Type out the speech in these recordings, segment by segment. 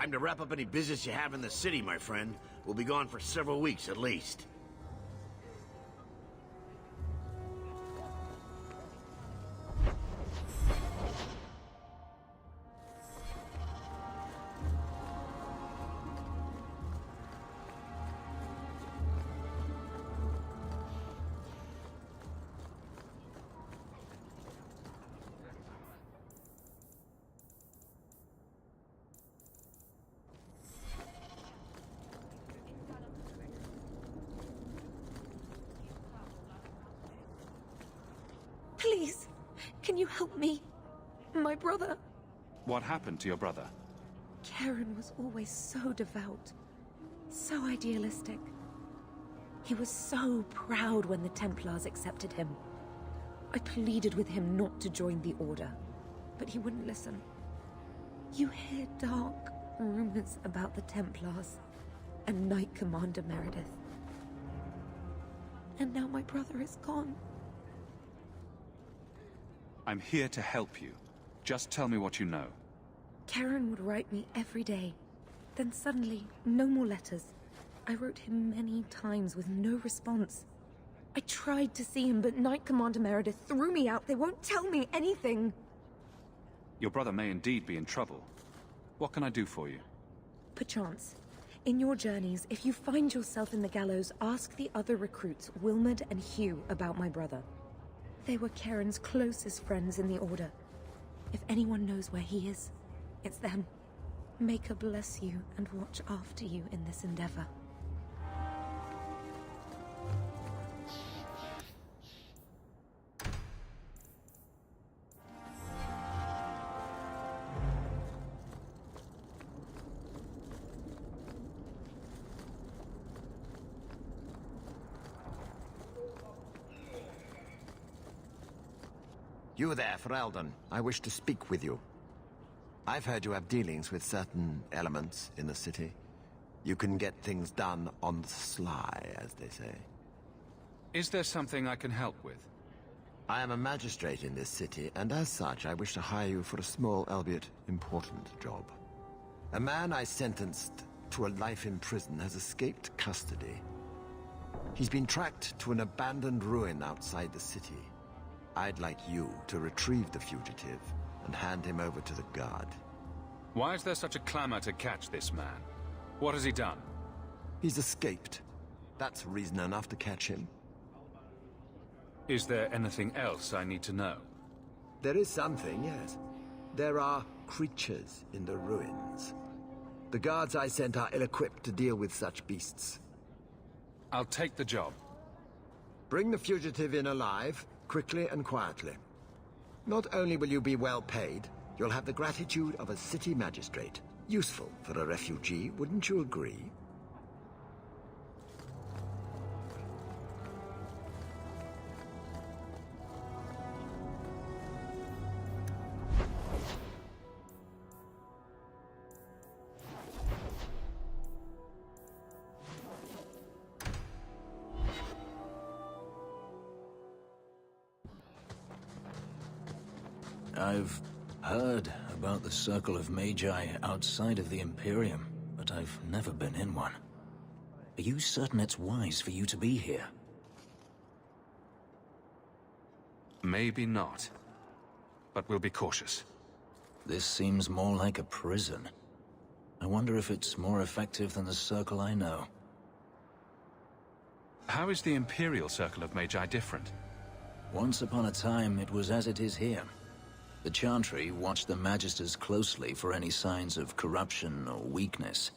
Time to wrap up any business you have in the city, my friend. We'll be gone for several weeks at least. Please, can you help me? My brother... What happened to your brother? Karen was always so devout, so idealistic. He was so proud when the Templars accepted him. I pleaded with him not to join the Order, but he wouldn't listen. You hear dark rumors about the Templars and Knight Commander Meredith. And now my brother is gone. I'm here to help you. Just tell me what you know. Karen would write me every day. Then suddenly, no more letters. I wrote him many times with no response. I tried to see him, but Knight Commander Meredith threw me out. They won't tell me anything. Your brother may indeed be in trouble. What can I do for you? Perchance. In your journeys, if you find yourself in the gallows, ask the other recruits, Wilmerd and Hugh, about my brother. They were Karen's closest friends in the Order. If anyone knows where he is, it's them. May her bless you and watch after you in this endeavor. You there, Ferelden. I wish to speak with you. I've heard you have dealings with certain elements in the city. You can get things done on the sly, as they say. Is there something I can help with? I am a magistrate in this city, and as such, I wish to hire you for a small, albeit important, job. A man I sentenced to a life in prison has escaped custody. He's been tracked to an abandoned ruin outside the city. I'd like you to retrieve the fugitive and hand him over to the guard. Why is there such a clamor to catch this man? What has he done? He's escaped. That's reason enough to catch him. Is there anything else I need to know? There is something, yes. There are creatures in the ruins. The guards I sent are ill-equipped to deal with such beasts. I'll take the job. Bring the fugitive in alive, quickly and quietly. Not only will you be well paid, you'll have the gratitude of a city magistrate. Useful for a refugee, wouldn't you agree? I've heard about the Circle of Magi outside of the Imperium, but I've never been in one. Are you certain it's wise for you to be here? Maybe not. But we'll be cautious. This seems more like a prison. I wonder if it's more effective than the Circle I know. How is the Imperial Circle of Magi different? Once upon a time, it was as it is here. The Chantry watched the Magisters closely for any signs of corruption or weakness.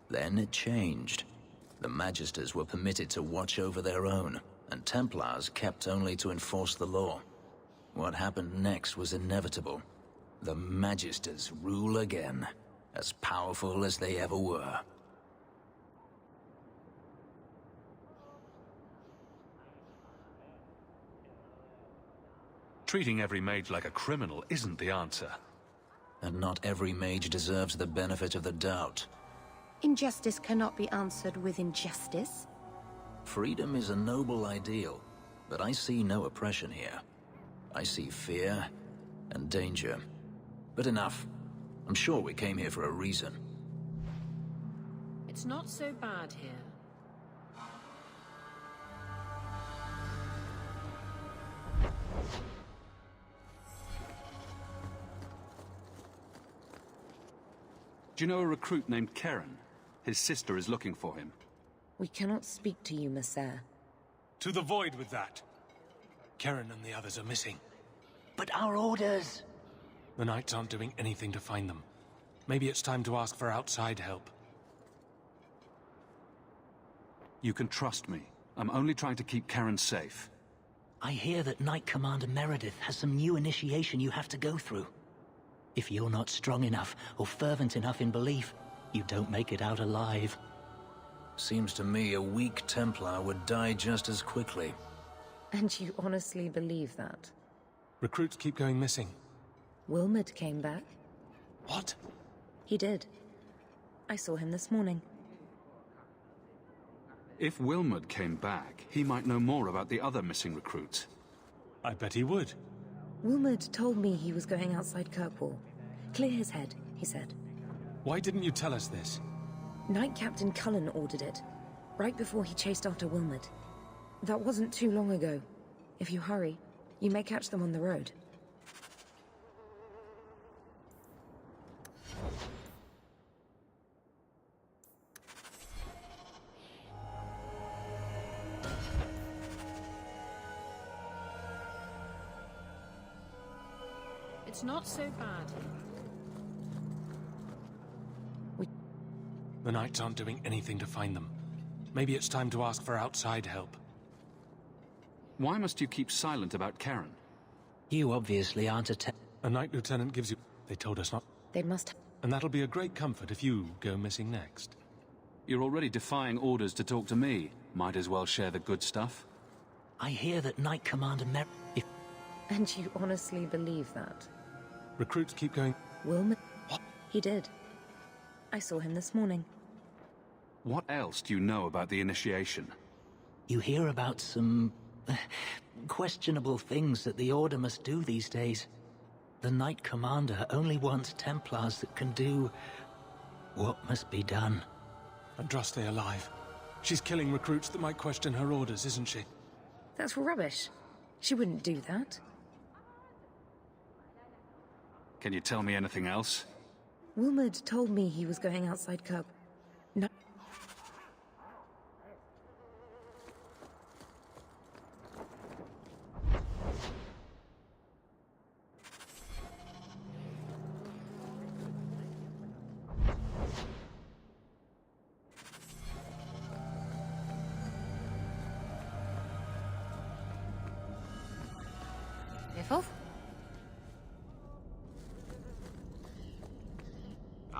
Then it changed. The Magisters were permitted to watch over their own, and Templars kept only to enforce the law. What happened next was inevitable. The Magisters rule again, as powerful as they ever were. Treating every mage like a criminal isn't the answer. And not every mage deserves the benefit of the doubt. Injustice cannot be answered with injustice. Freedom is a noble ideal, but I see no oppression here. I see fear and danger. But enough. I'm sure we came here for a reason. It's not so bad here. Do you know a recruit named Karen? His sister is looking for him. We cannot speak to you, Messer. To the void with that. Karen and the others are missing. But our orders... The Knights aren't doing anything to find them. Maybe it's time to ask for outside help. You can trust me. I'm only trying to keep Karen safe. I hear that Knight Commander Meredith has some new initiation you have to go through. If you're not strong enough or fervent enough in belief, you don't make it out alive. Seems to me a weak Templar would die just as quickly. And you honestly believe that? Recruits keep going missing. Wilmot came back. What? He did. I saw him this morning. If Wilmot came back, he might know more about the other missing recruits. I bet he would. Wilmot told me he was going outside Kirkwall. Clear his head, he said. Why didn't you tell us this? Knight Captain Cullen ordered it, right before he chased after Wilmot. That wasn't too long ago. If you hurry, you may catch them on the road. It's not so bad. The Knights aren't doing anything to find them. Maybe it's time to ask for outside help. Why must you keep silent about Karen? You obviously aren't A Knight Lieutenant gives you... They told us not... They must... And that'll be a great comfort if you go missing next. You're already defying orders to talk to me. Might as well share the good stuff. I hear that Knight Commander Meredith... And you honestly believe that? Recruits keep going... Wilmot... What? He did. I saw him this morning. What else do you know about the initiation? You hear about some... questionable things that the Order must do these days. The Knight Commander only wants Templars that can do... what must be done. Andraste alive. She's killing recruits that might question her orders, isn't she? That's rubbish. She wouldn't do that. Can you tell me anything else? Wilmot told me he was going outside Kirk. No. Careful.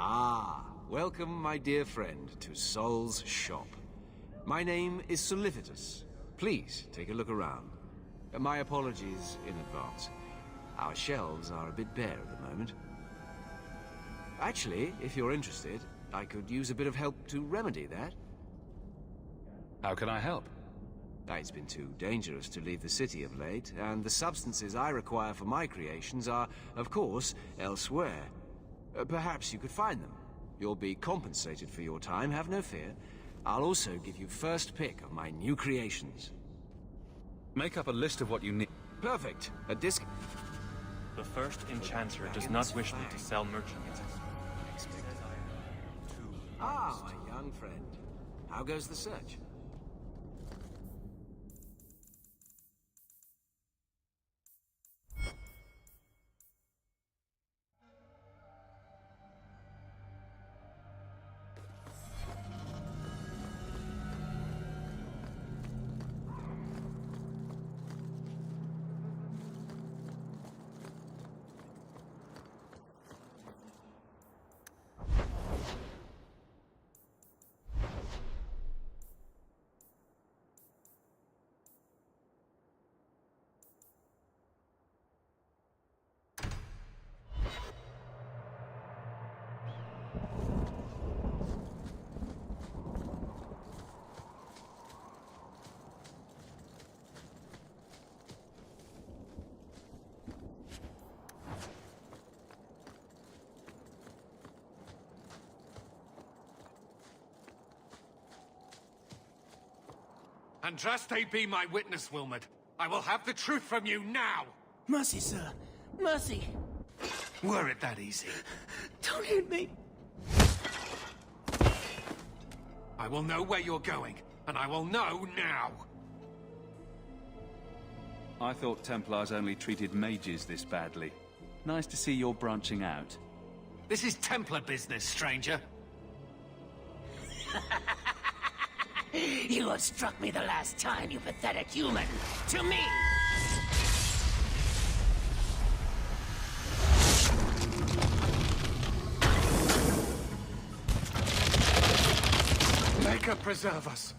Ah, welcome, my dear friend, to Sol's shop. My name is Solicitus. Please take a look around. My apologies in advance. Our shelves are a bit bare at the moment. Actually, if you're interested, I could use a bit of help to remedy that. How can I help? It's been too dangerous to leave the city of late, and the substances I require for my creations are, of course, elsewhere. Perhaps you could find them. You'll be compensated for your time, have no fear. I'll also give you first pick of my new creations. Make up a list of what you need. Perfect. A disc... The first enchanter does not wish me to sell merchandise. Ah, my young friend. How goes the search? Andraste be my witness, Wilmot. I will have the truth from you now! Mercy, sir. Mercy! Were it that easy? Don't hit me! I will know where you're going, and I will know now! I thought Templars only treated mages this badly. Nice to see you're branching out. This is Templar business, stranger. You have struck me the last time, you pathetic human! To me! Maker preserve us!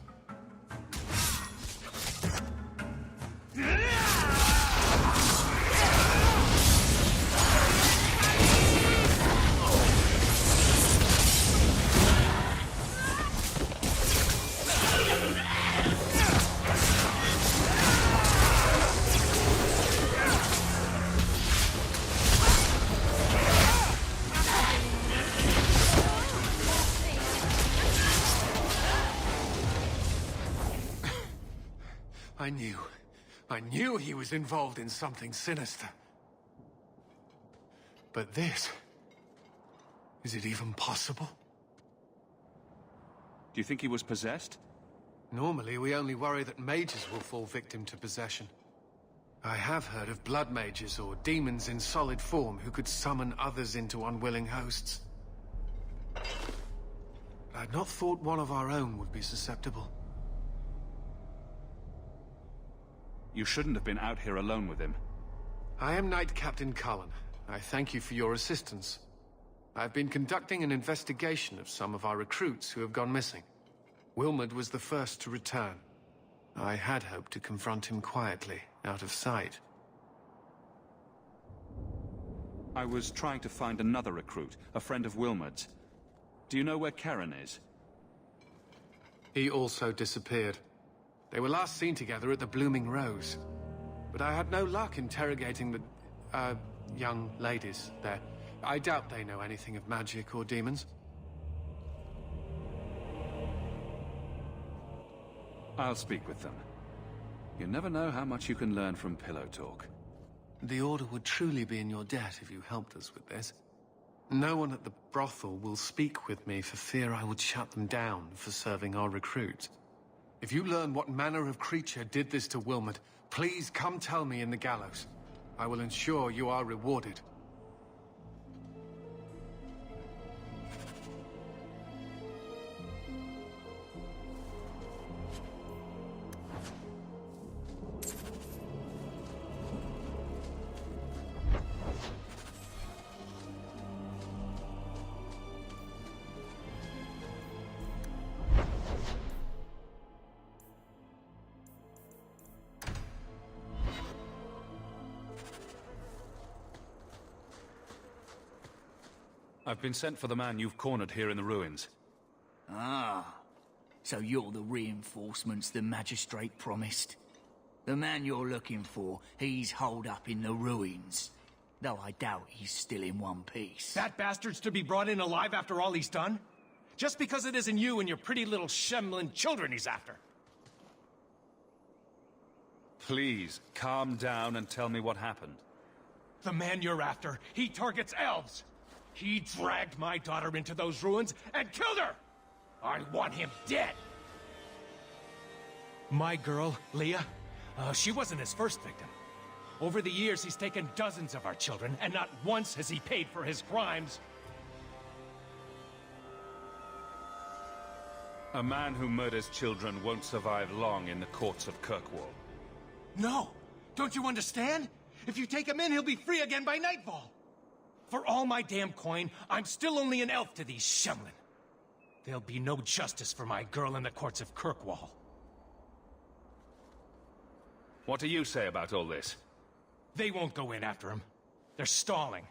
I knew he was involved in something sinister. But this... is it even possible? Do you think he was possessed? Normally, we only worry that mages will fall victim to possession. I have heard of blood mages or demons in solid form who could summon others into unwilling hosts. I'd not thought one of our own would be susceptible. You shouldn't have been out here alone with him. I am Knight Captain Cullen. I thank you for your assistance. I've been conducting an investigation of some of our recruits who have gone missing. Wilmot was the first to return. I had hoped to confront him quietly, out of sight. I was trying to find another recruit, a friend of Wilmot's. Do you know where Karen is? He also disappeared. They were last seen together at the Blooming Rose. But I had no luck interrogating the, young ladies there. I doubt they know anything of magic or demons. I'll speak with them. You never know how much you can learn from pillow talk. The Order would truly be in your debt if you helped us with this. No one at the brothel will speak with me for fear I would shut them down for serving our recruits. If you learn what manner of creature did this to Wilmot, please come tell me in the gallows. I will ensure you are rewarded. I've been sent for the man you've cornered here in the ruins. Ah, so you're the reinforcements the magistrate promised. The man you're looking for, he's holed up in the ruins. Though I doubt he's still in one piece. That bastard's to be brought in alive after all he's done? Just because it isn't you and your pretty little Shemlin children he's after. Please, calm down and tell me what happened. The man you're after, he targets elves. He dragged my daughter into those ruins and killed her! I want him dead! My girl, Leah, she wasn't his first victim. Over the years, he's taken dozens of our children, and not once has he paid for his crimes. A man who murders children won't survive long in the courts of Kirkwall. No! Don't you understand? If you take him in, he'll be free again by nightfall. For all my damn coin, I'm still only an elf to these Shemlin. There'll be no justice for my girl in the courts of Kirkwall. What do you say about all this? They won't go in after him. They're stalling,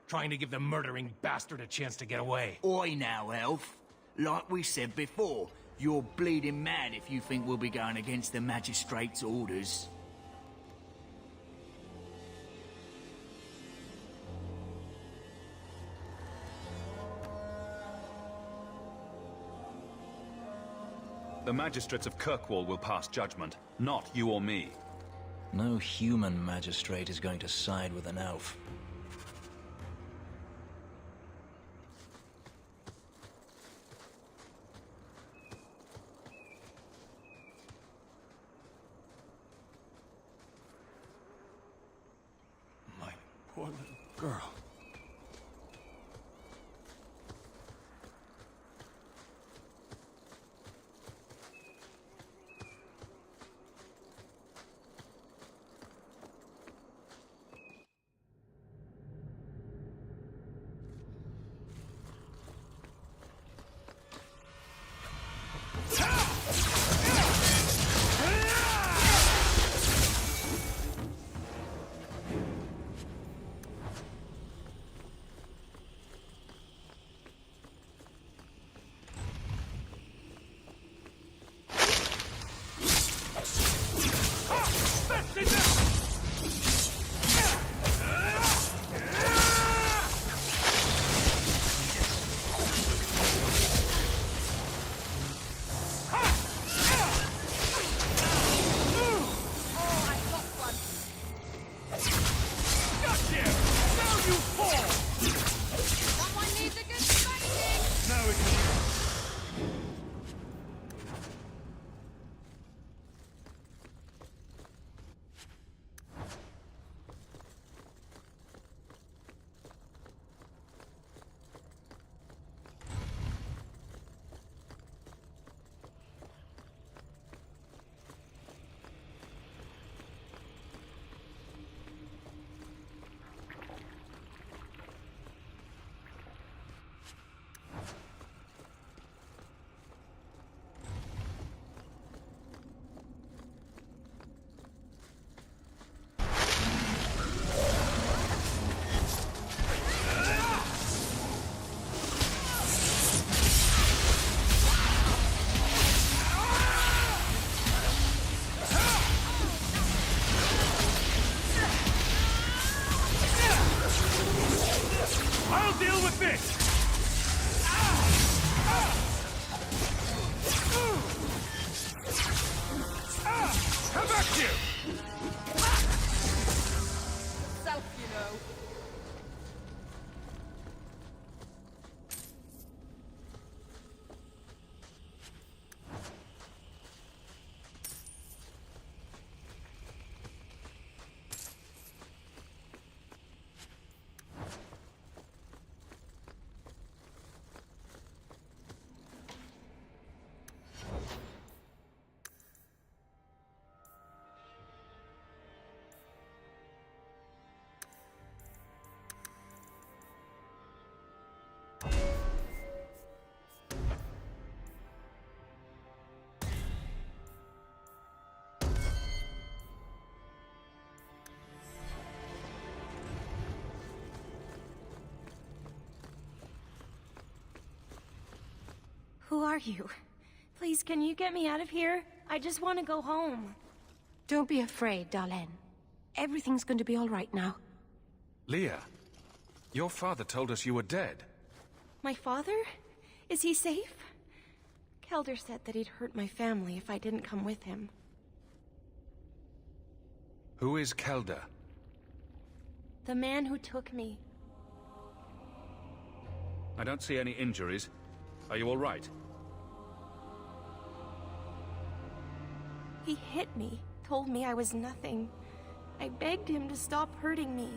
trying to give the murdering bastard a chance to get away. Oi now, elf. Like we said before, you're bleeding mad if you think we'll be going against the magistrate's orders. The magistrates of Kirkwall will pass judgment, not you or me. No human magistrate is going to side with an elf. My poor little girl. Who are you? Please, can you get me out of here? I just want to go home. Don't be afraid, Darlene. Everything's going to be all right now. Leah, your father told us you were dead. My father? Is he safe? Kelder said that he'd hurt my family if I didn't come with him. Who is Kelder? The man who took me. I don't see any injuries. Are you all right? He hit me, told me I was nothing. I begged him to stop hurting me.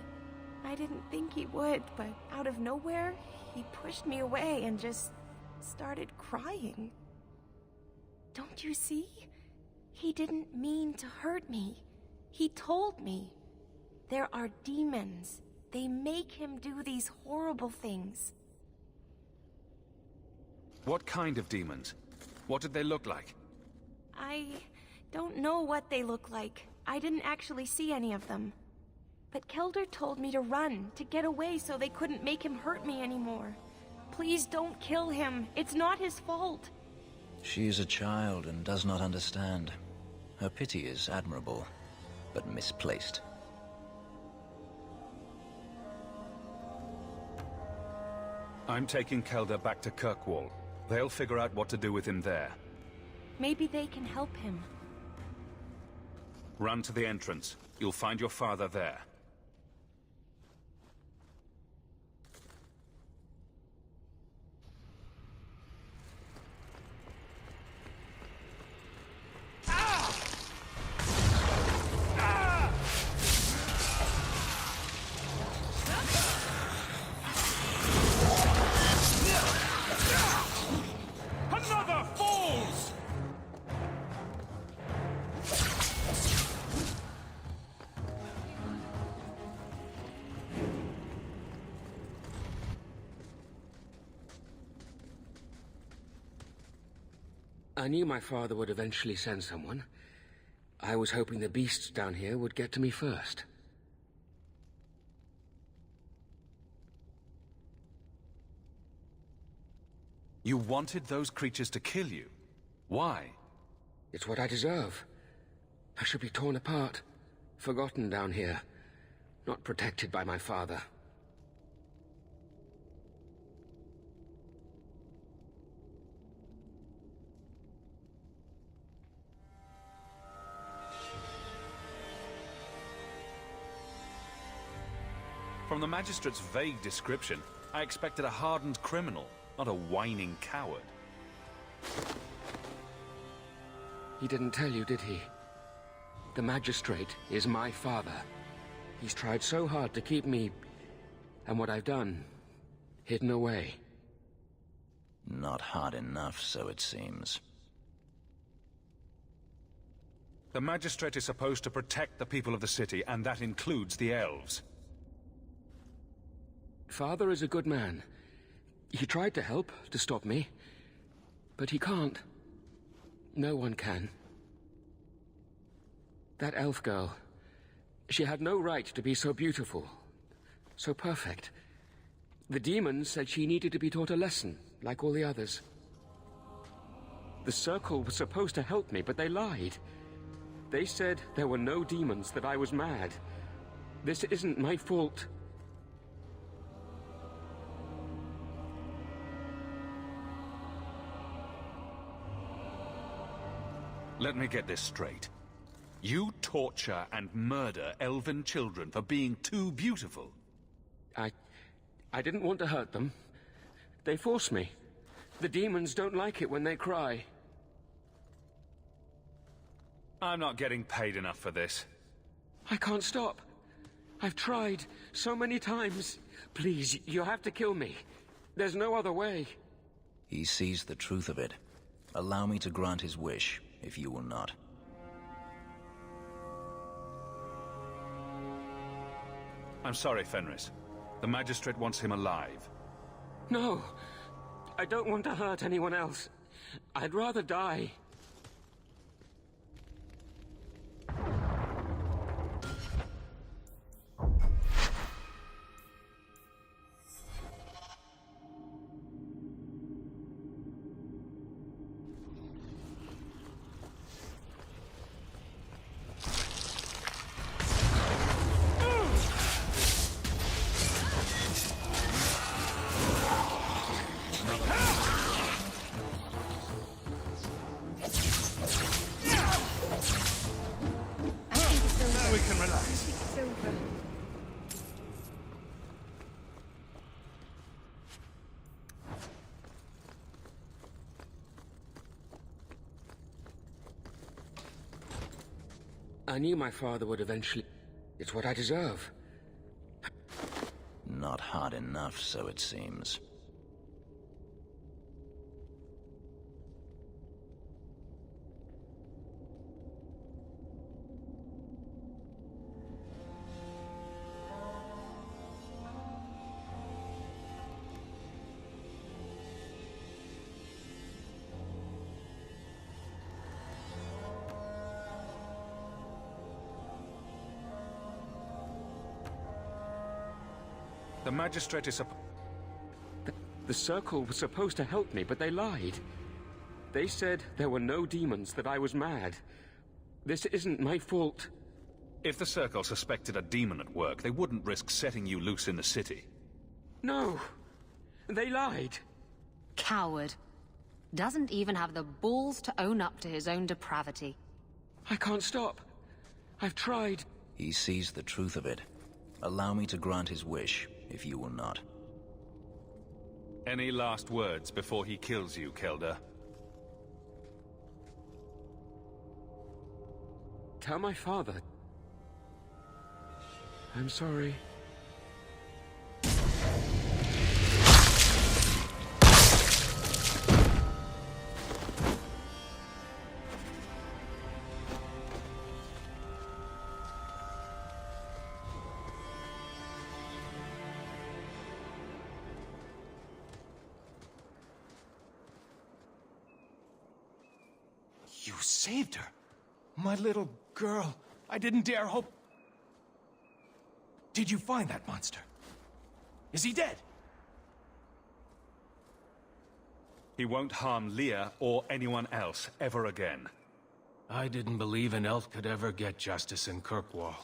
I didn't think he would, but out of nowhere, he pushed me away and just started crying. Don't you see? He didn't mean to hurt me. He told me. There are demons. They make him do these horrible things. What kind of demons? What did they look like? I don't know what they look like. I didn't actually see any of them. But Kelder told me to run, to get away so they couldn't make him hurt me anymore. Please don't kill him. It's not his fault. She is a child and does not understand. Her pity is admirable, but misplaced. I'm taking Kelder back to Kirkwall. They'll figure out what to do with him there. Maybe they can help him. Run to the entrance. You'll find your father there. Another falls! I knew my father would eventually send someone. I was hoping the beasts down here would get to me first. You wanted those creatures to kill you? Why? It's what I deserve. I should be torn apart, forgotten down here, not protected by my father. From the Magistrate's vague description, I expected a hardened criminal, not a whining coward. He didn't tell you, did he? The Magistrate is my father. He's tried so hard to keep me, and what I've done, hidden away. Not hard enough, so it seems. The Magistrate is supposed to protect the people of the city, and that includes the elves. Father is a good man. He tried to help, to stop me. But he can't. No one can. That elf girl, she had no right to be so beautiful, so perfect. The demons said she needed to be taught a lesson, like all the others. The Circle was supposed to help me, but they lied. They said there were no demons, that I was mad. This isn't my fault. Let me get this straight. You torture and murder elven children for being too beautiful. I didn't want to hurt them. They forced me. The demons don't like it when they cry. I'm not getting paid enough for this. I can't stop. I've tried so many times. Please, you have to kill me. There's no other way. He sees the truth of it. Allow me to grant his wish, if you will not. I'm sorry, Fenris. The Magistrate wants him alive. No. I don't want to hurt anyone else. I'd rather die. I knew my father would eventually... It's what I deserve. Not hard enough, so it seems. The Magistrate is The Circle was supposed to help me, but they lied. They said there were no demons, that I was mad. This isn't my fault. If the Circle suspected a demon at work, they wouldn't risk setting you loose in the city. No. They lied. Coward. Doesn't even have the balls to own up to his own depravity. I can't stop. I've tried. He sees the truth of it. Allow me to grant his wish, if you will not. Any last words before he kills you, Kelda? Tell my father. I'm sorry. You saved her. My little girl. I didn't dare hope... Did you find that monster? Is he dead? He won't harm Leah or anyone else ever again. I didn't believe an elf could ever get justice in Kirkwall.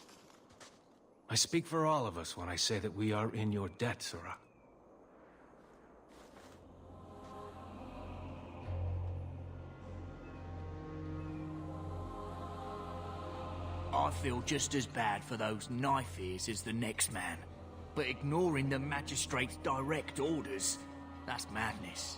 I speak for all of us when I say that we are in your debt, Sura. I feel just as bad for those knife ears as the next man. But ignoring the magistrate's direct orders, that's madness.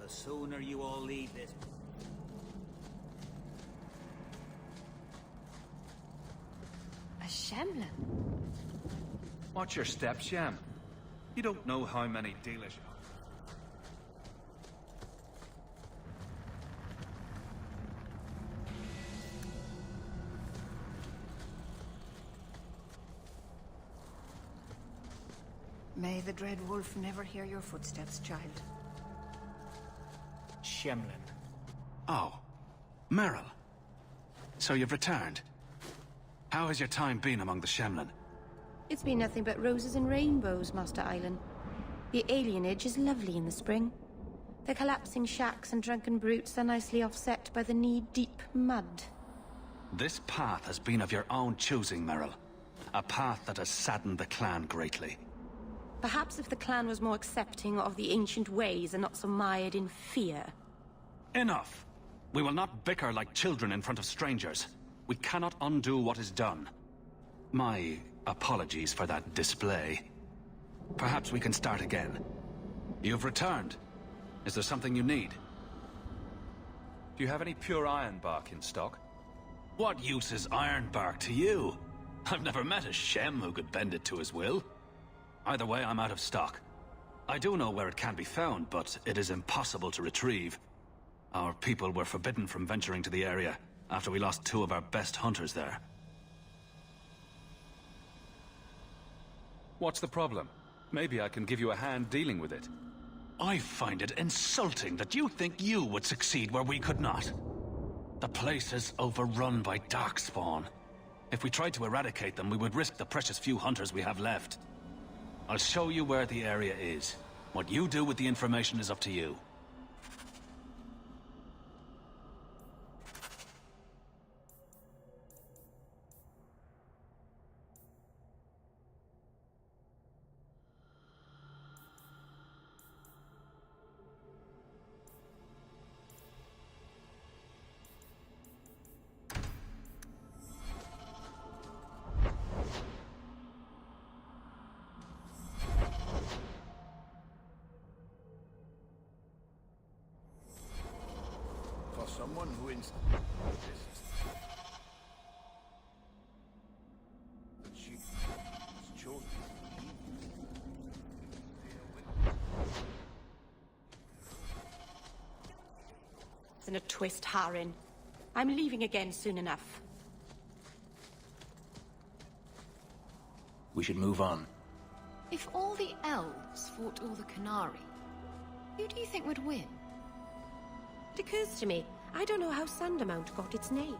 The sooner you all leave this... A Shemlin? Watch your step, Shem. You don't know how many dealers... May the Dread Wolf never hear your footsteps, child. Shemlin. Oh, Merrill. So you've returned. How has your time been among the Shemlin? It's been nothing but roses and rainbows, Master Island. The alienage is lovely in the spring. The collapsing shacks and drunken brutes are nicely offset by the knee-deep mud. This path has been of your own choosing, Merrill. A path that has saddened the clan greatly. Perhaps if the clan was more accepting of the ancient ways and not so mired in fear. Enough! We will not bicker like children in front of strangers. We cannot undo what is done. My apologies for that display. Perhaps we can start again. You've returned. Is there something you need? Do you have any pure iron bark in stock? What use is iron bark to you? I've never met a Shem who could bend it to his will. Either way, I'm out of stock. I do know where it can be found, but it is impossible to retrieve. Our people were forbidden from venturing to the area after we lost 2 of our best hunters there. What's the problem? Maybe I can give you a hand dealing with it. I find it insulting that you think you would succeed where we could not. The place is overrun by darkspawn. If we tried to eradicate them, we would risk the precious few hunters we have left. I'll show you where the area is. What you do with the information is up to you. someone who insists. But she was chosen. It's in a twist, Harin. I'm leaving again soon enough. We should move on. If all the elves fought all the Canary, who do you think would win? It occurs to me, I don't know how Sandamount got its name.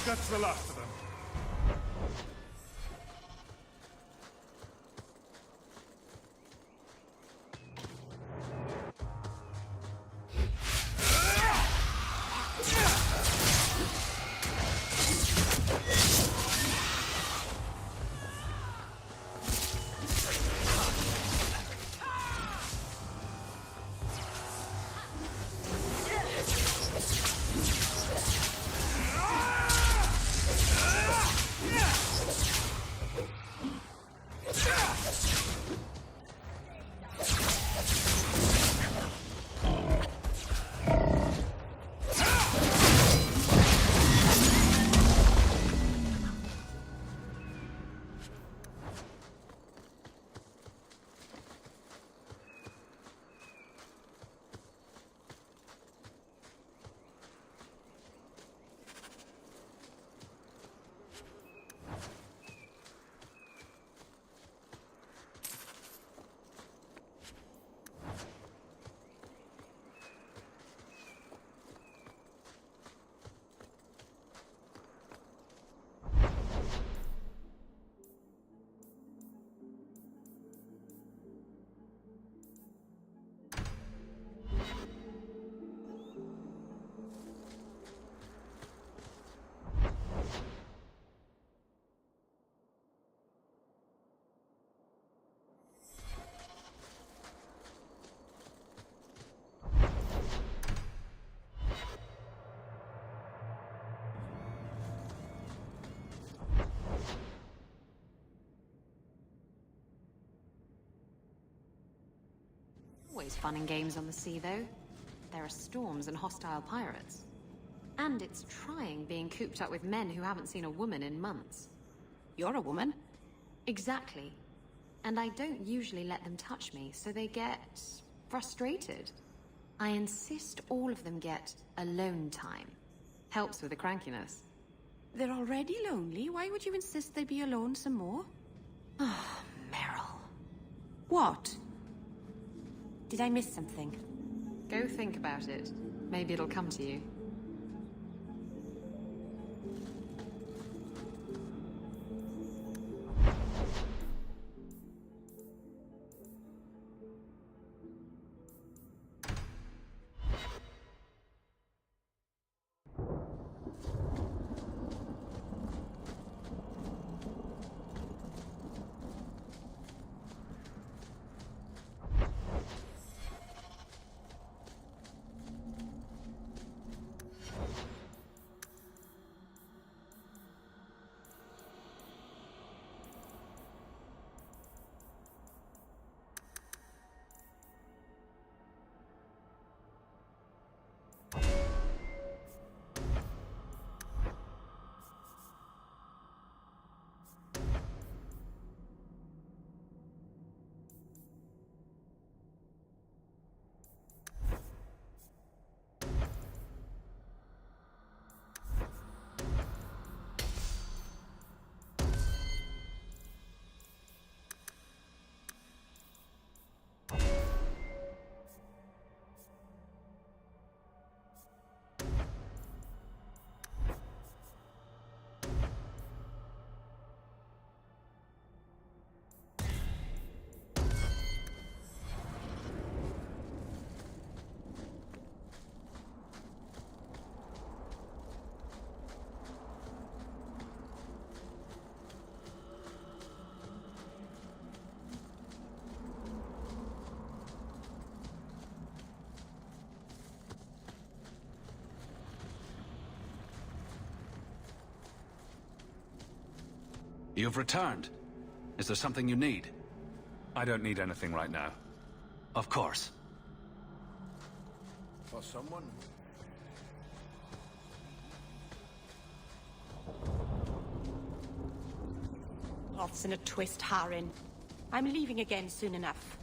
That's the last of them. always fun and games on the sea, though. There are storms and hostile pirates. And it's trying being cooped up with men who haven't seen a woman in months. You're a woman. Exactly. And I don't usually let them touch me, so they get frustrated. I insist all of them get alone time. Helps with the crankiness. They're already lonely. Why would you insist they be alone some more? Oh, Meryl. What? Did I miss something? Go think about it. Maybe it'll come to you. You've returned. Is there something you need? I don't need anything right now. Of course. For someone? Cloths in a twist, Harin. I'm leaving again soon enough.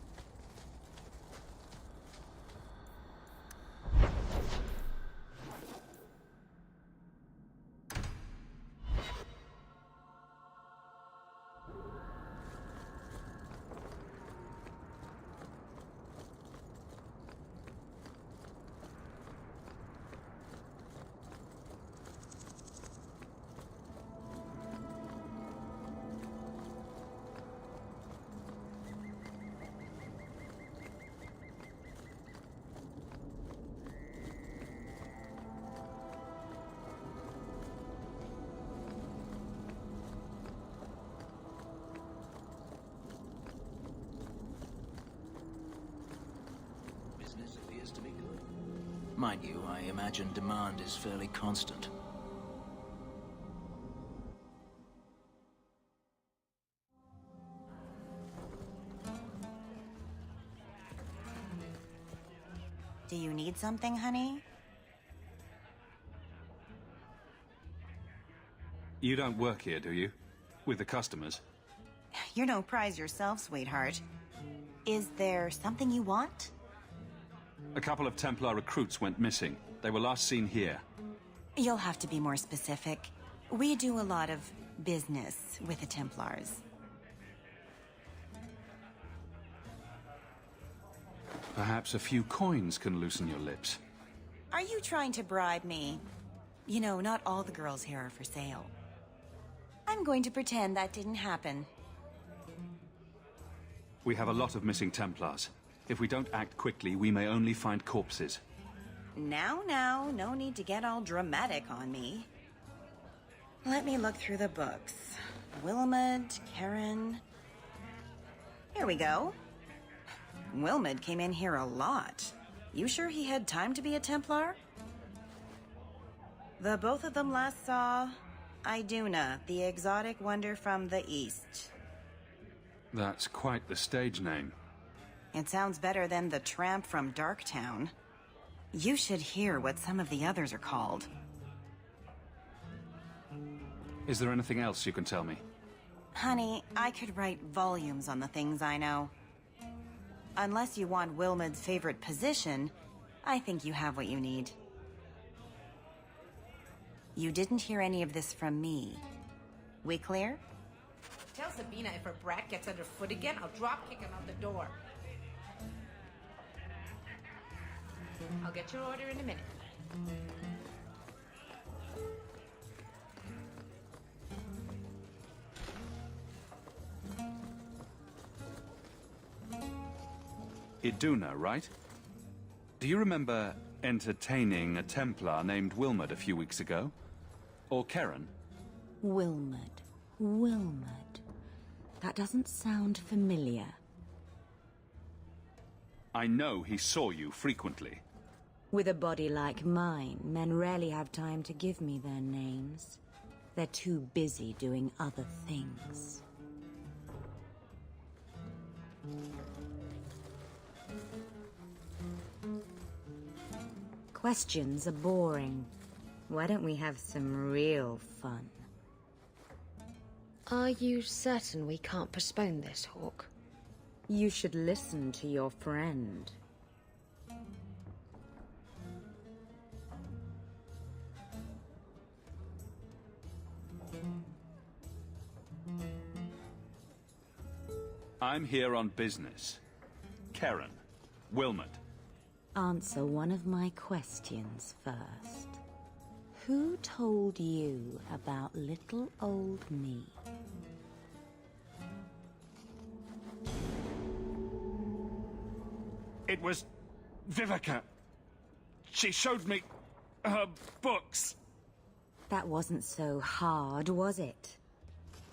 Mind you, I imagine demand is fairly constant. Do you need something, honey? You don't work here, do you? With the customers? You're no prize yourself, sweetheart. Is there something you want? A couple of Templar recruits went missing. They were last seen here. You'll have to be more specific. We do a lot of business with the Templars. Perhaps a few coins can loosen your lips. Are you trying to bribe me? You know, not all the girls here are for sale. I'm going to pretend that didn't happen. We have a lot of missing Templars. If we don't act quickly, we may only find corpses. Now, no need to get all dramatic on me. Let me look through the books. Wilmot, Karen... Here we go. Wilmot came in here a lot. You sure he had time to be a Templar? The both of them last saw Iduna, the exotic wonder from the east. That's quite the stage name. It sounds better than the tramp from Darktown. You should hear what some of the others are called. Is there anything else you can tell me? Honey, I could write volumes on the things I know. Unless you want Wilmot's favorite position, I think you have what you need. You didn't hear any of this from me. We clear? Tell Sabina if her brat gets underfoot again, I'll drop kick him out the door. I'll get your order in a minute. Iduna, right? Do you remember entertaining a Templar named Wilmot a few weeks ago? Or Karen? Wilmot. Wilmot. That doesn't sound familiar. I know he saw you frequently. With a body like mine, men rarely have time to give me their names. They're too busy doing other things. Questions are boring. Why don't we have some real fun? Are you certain we can't postpone this, Hawk? You should listen to your friend. I'm here on business. Karen. Wilmot. Answer one of my questions first. Who told you about little old me? It was Vivica. She showed me her books. That wasn't so hard, was it?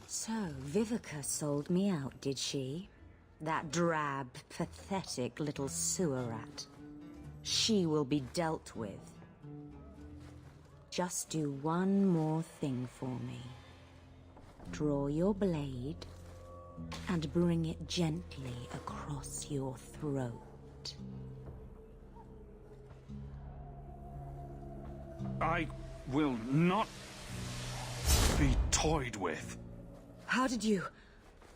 So, Vivica sold me out, did she? That drab, pathetic little sewer rat. She will be dealt with. Just do one more thing for me. Draw your blade and bring it gently across your throat. I will not be toyed with. How did you...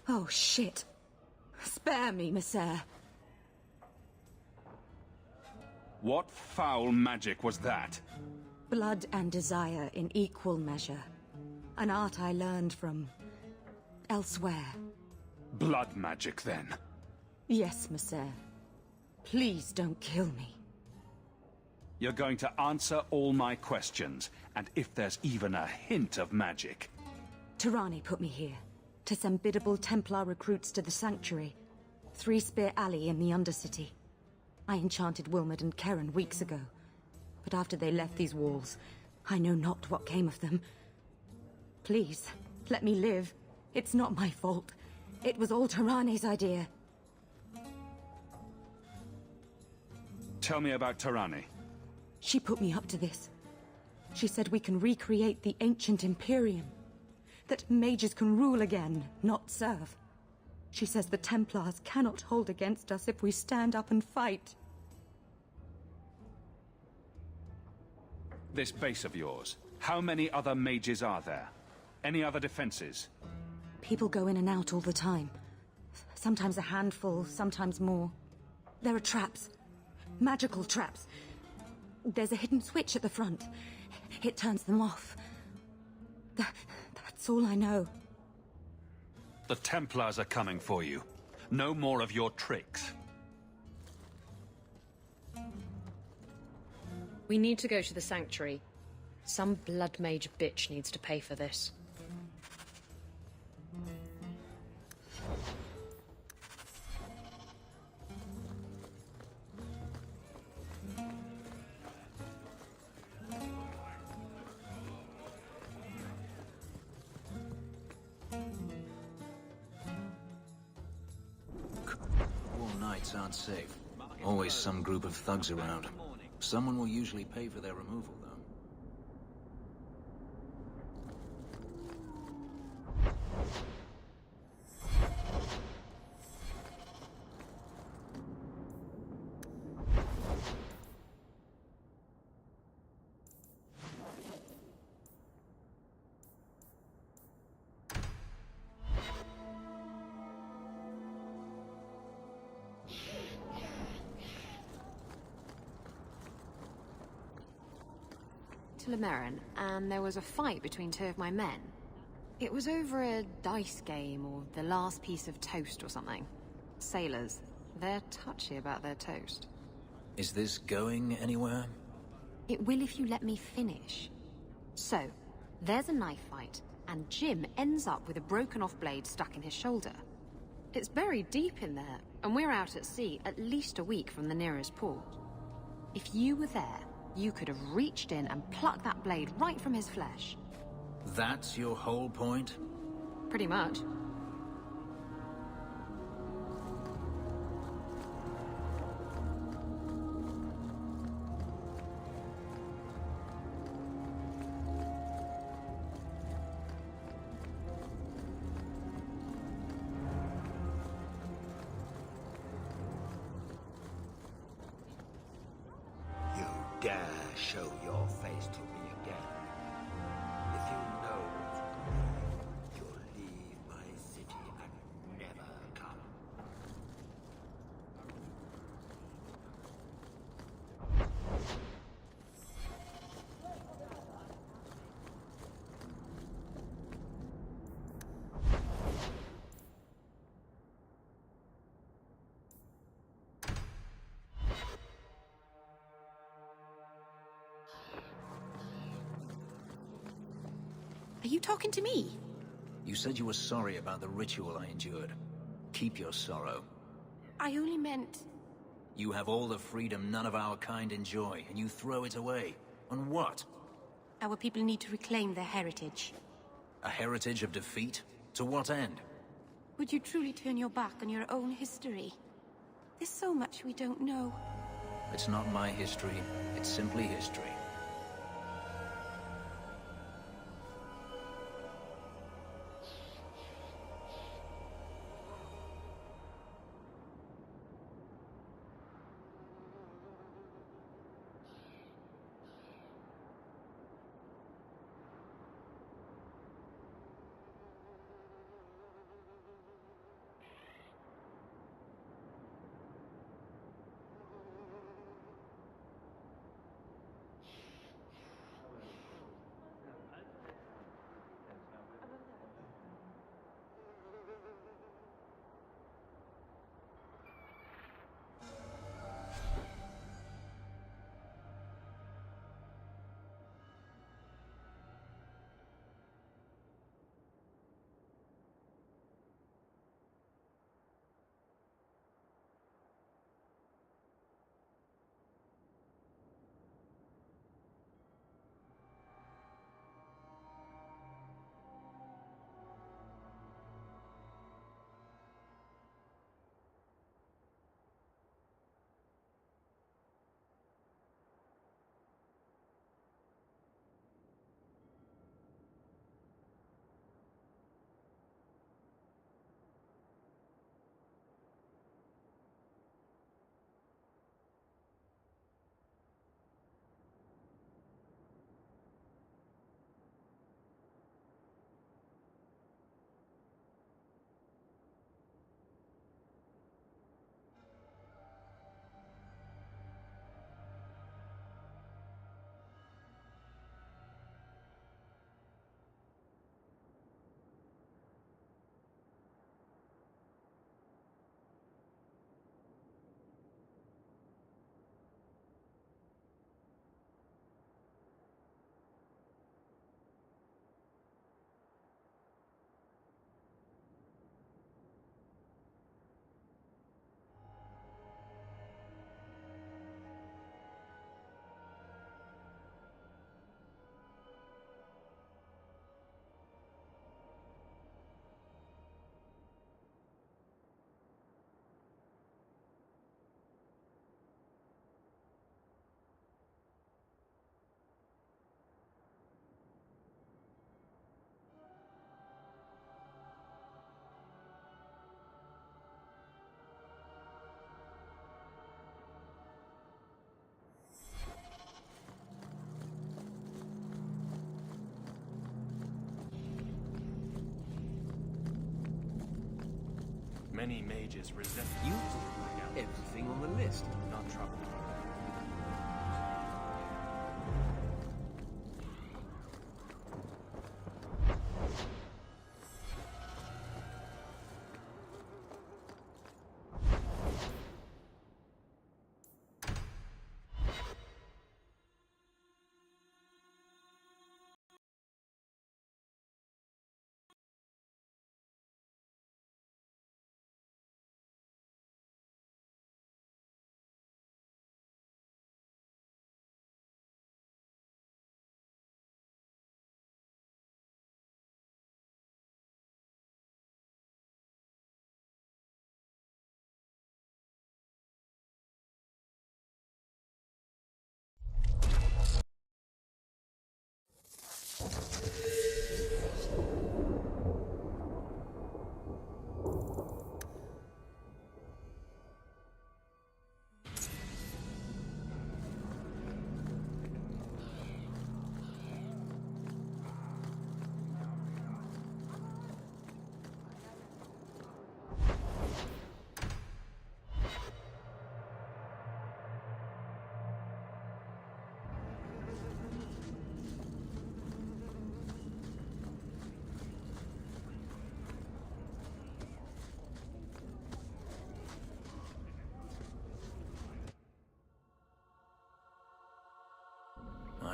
Oh, shit. Spare me, Messer. What foul magic was that? Blood and desire in equal measure. An art I learned from... elsewhere. Blood magic, then? Yes, Messer. Please don't kill me. You're going to answer all my questions, and if there's even a hint of magic... Tirani put me here, to send biddable Templar recruits to the Sanctuary. Three Spear Alley in the Undercity. I enchanted Wilmot and Karen weeks ago. But after they left these walls, I know not what came of them. Please, let me live. It's not my fault. It was all Tirani's idea. Tell me about Tirani. She put me up to this. She said we can recreate the ancient Imperium. That mages can rule again, not serve. She says the Templars cannot hold against us if we stand up and fight. This base of yours, how many other mages are there? Any other defenses? People go in and out all the time. Sometimes a handful, sometimes more. There are traps. Magical traps. There's a hidden switch at the front. It turns them off. That's all I know. The Templars are coming for you. No more of your tricks. We need to go to the Sanctuary. Some blood mage bitch needs to pay for this. All nights aren't safe. Always some group of thugs around. Someone will usually pay for their removal, though. to Lemerin, and there was a fight between two of my men. It was over a dice game, or the last piece of toast or something. Sailors, they're touchy about their toast. Is this going anywhere? It will if you let me finish. So, there's a knife fight, and Jim ends up with a broken-off blade stuck in his shoulder. It's buried deep in there, and we're out at sea at least a week from the nearest port. If you were there, you could have reached in and plucked that blade right from his flesh. That's your whole point? Pretty much. You dare show your face to me again. If you know what you believe, you'll leave my city and never come. Are you talking to me? You said you were sorry about the ritual I endured. Keep your sorrow. I only meant... You have all the freedom none of our kind enjoy, and you throw it away. On what? Our people need to reclaim their heritage. A heritage of defeat? To what end? Would you truly turn your back on your own history? There's so much we don't know. It's not my history. It's simply history. Many mages resent You everything on the list. Not trouble.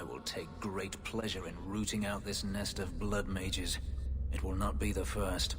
will take great pleasure in rooting out this nest of blood mages. It will not be the first.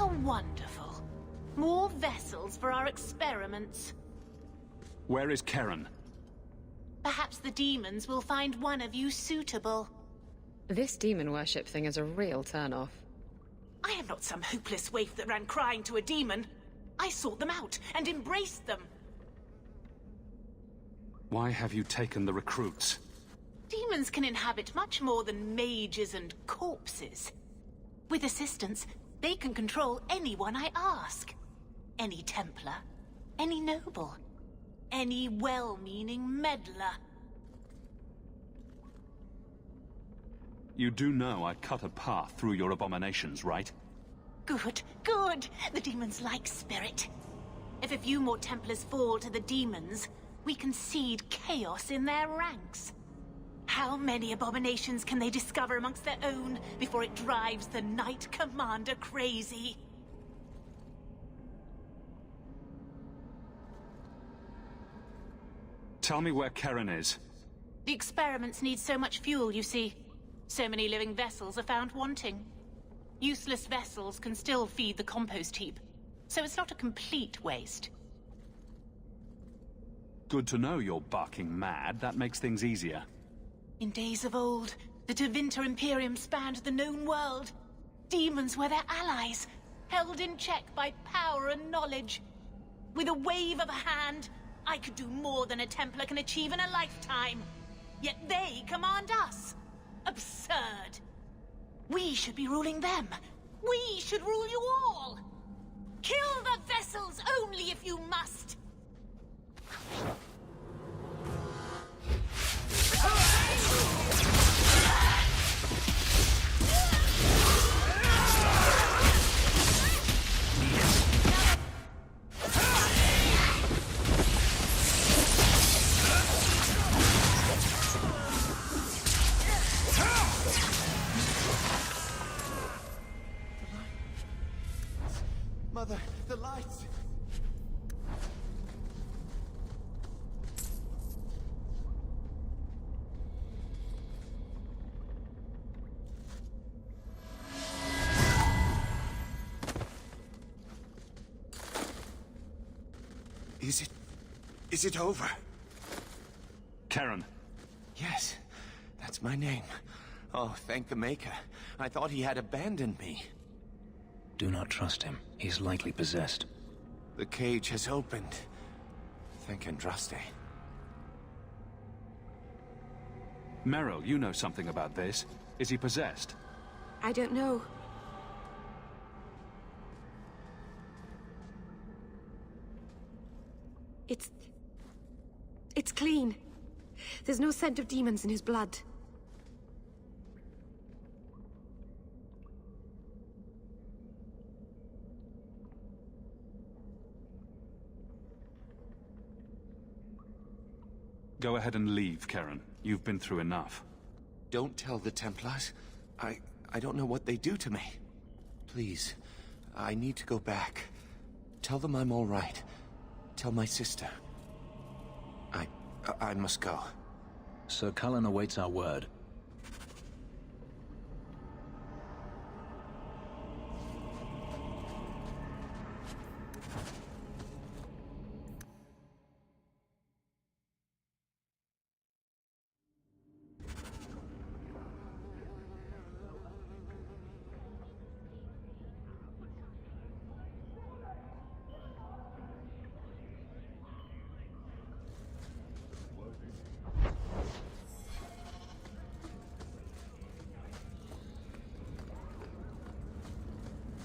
How wonderful. More vessels for our experiments. Where is Karen? Perhaps the demons will find one of you suitable. This demon worship thing is a real turn-off. I am not some hopeless waif that ran crying to a demon. I sought them out and embraced them. Why have you taken the recruits? Demons can inhabit much more than mages and corpses. With assistance, they can control anyone I ask. Any Templar, any noble, any well-meaning meddler. You do know I cut a path through your abominations, right? Good, good. The demons like spirit. If a few more Templars fall to the demons, we can seed chaos in their ranks. How many abominations can they discover amongst their own before it drives the Knight Commander crazy? Tell me where Karen is. The experiments need so much fuel, you see. So many living vessels are found wanting. Useless vessels can still feed the compost heap, so it's not a complete waste. Good to know you're barking mad. That makes things easier. In days of old, the Tevinter Imperium spanned the known world. Demons were their allies, held in check by power and knowledge. With a wave of a hand, I could do more than a Templar can achieve in a lifetime. Yet they command us. Absurd. We should be ruling them. We should rule you all. Kill the vessels only if you must. Mother, the lights! Is it over? Karen. Yes, that's my name. Oh, thank the Maker. I thought he had abandoned me. Do not trust him. He's likely possessed. The cage has opened. Thank Andraste. Meryl, you know something about this. Is he possessed? I don't know. It's clean. There's no scent of demons in his blood. Go ahead and leave, Karen. You've been through enough. Don't tell the Templars. I don't know what they do to me. Please, I need to go back. Tell them I'm all right. Tell my sister. I must go. Sir Cullen awaits our word.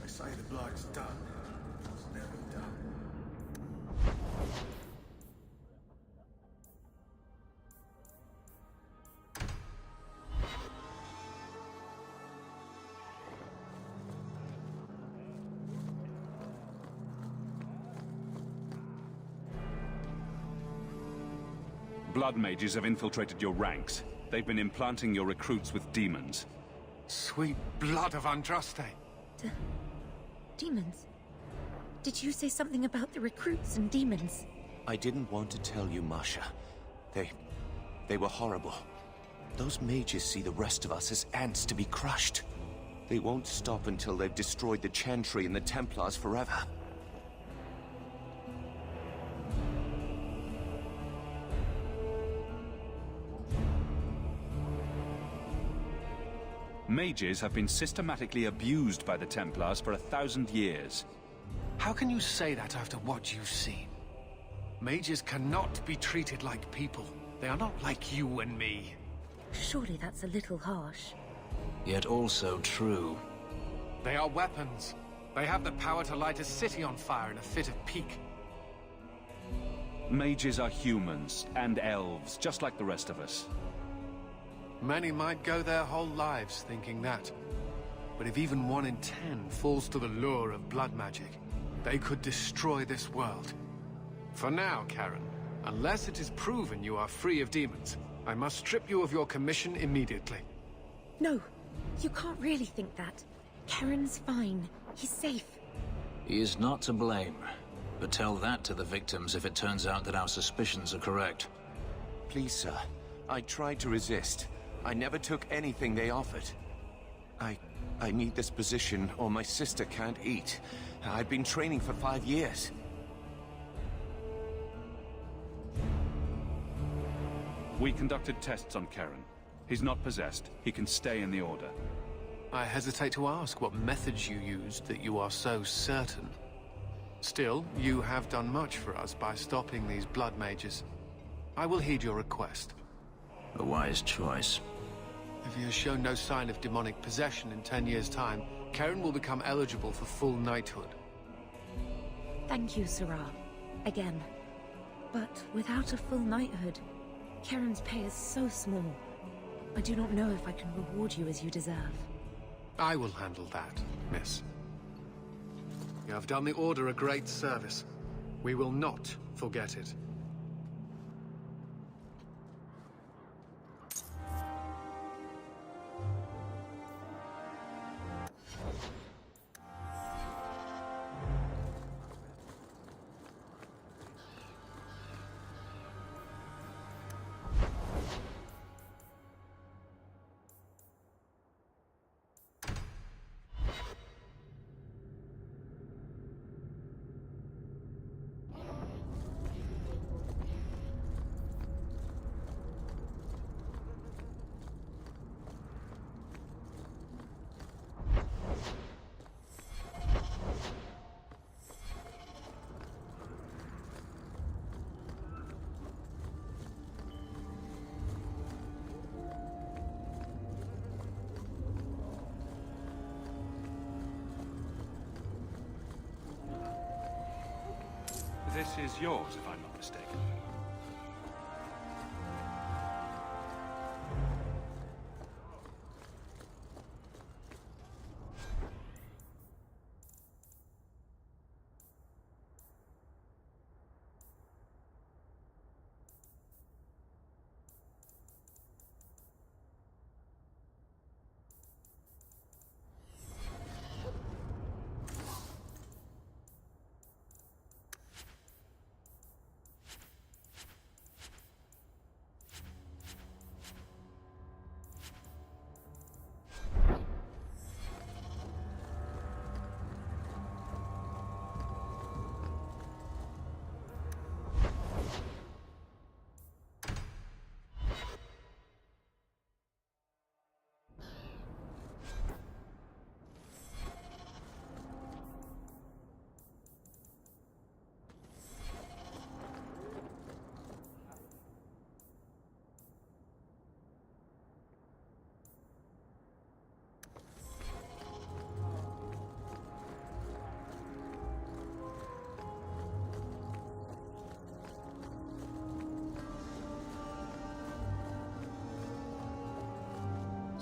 Say the bloke's done. It's never done. Blood mages have infiltrated your ranks. They've been implanting your recruits with demons. Sweet blood of Andraste. Demons? Did you say something about the recruits and demons? I didn't want to tell you, Masha. They were horrible. Those mages see the rest of us as ants to be crushed. They won't stop until they've destroyed the Chantry and the Templars forever. Mages have been systematically abused by the Templars for 1,000 years. How can you say that after what you've seen? Mages cannot be treated like people. They are not like you and me. Surely that's a little harsh. Yet also true. They are weapons. They have the power to light a city on fire in a fit of pique. Mages are humans and elves, just like the rest of us. Many might go their whole lives thinking that. But if even 1 in 10 falls to the lure of blood magic, they could destroy this world. For now, Karen, unless it is proven you are free of demons, I must strip you of your commission immediately. No, you can't really think that. Karen's fine. He's safe. He is not to blame. But tell that to the victims if it turns out that our suspicions are correct. Please, sir. I tried to resist. I never took anything they offered. I need this position or my sister can't eat. I've been training for 5 years. We conducted tests on Karen. He's not possessed. He can stay in the Order. I hesitate to ask what methods you used that you are so certain. Still, you have done much for us by stopping these blood mages. I will heed your request. A wise choice. If he has shown no sign of demonic possession in 10 years' time, Karen will become eligible for full knighthood. Thank you, Sarah. Again. But without a full knighthood, Karen's pay is so small. I do not know if I can reward you as you deserve. I will handle that, miss. You have done the Order a great service. We will not forget it. This is yours, if I'm not mistaken.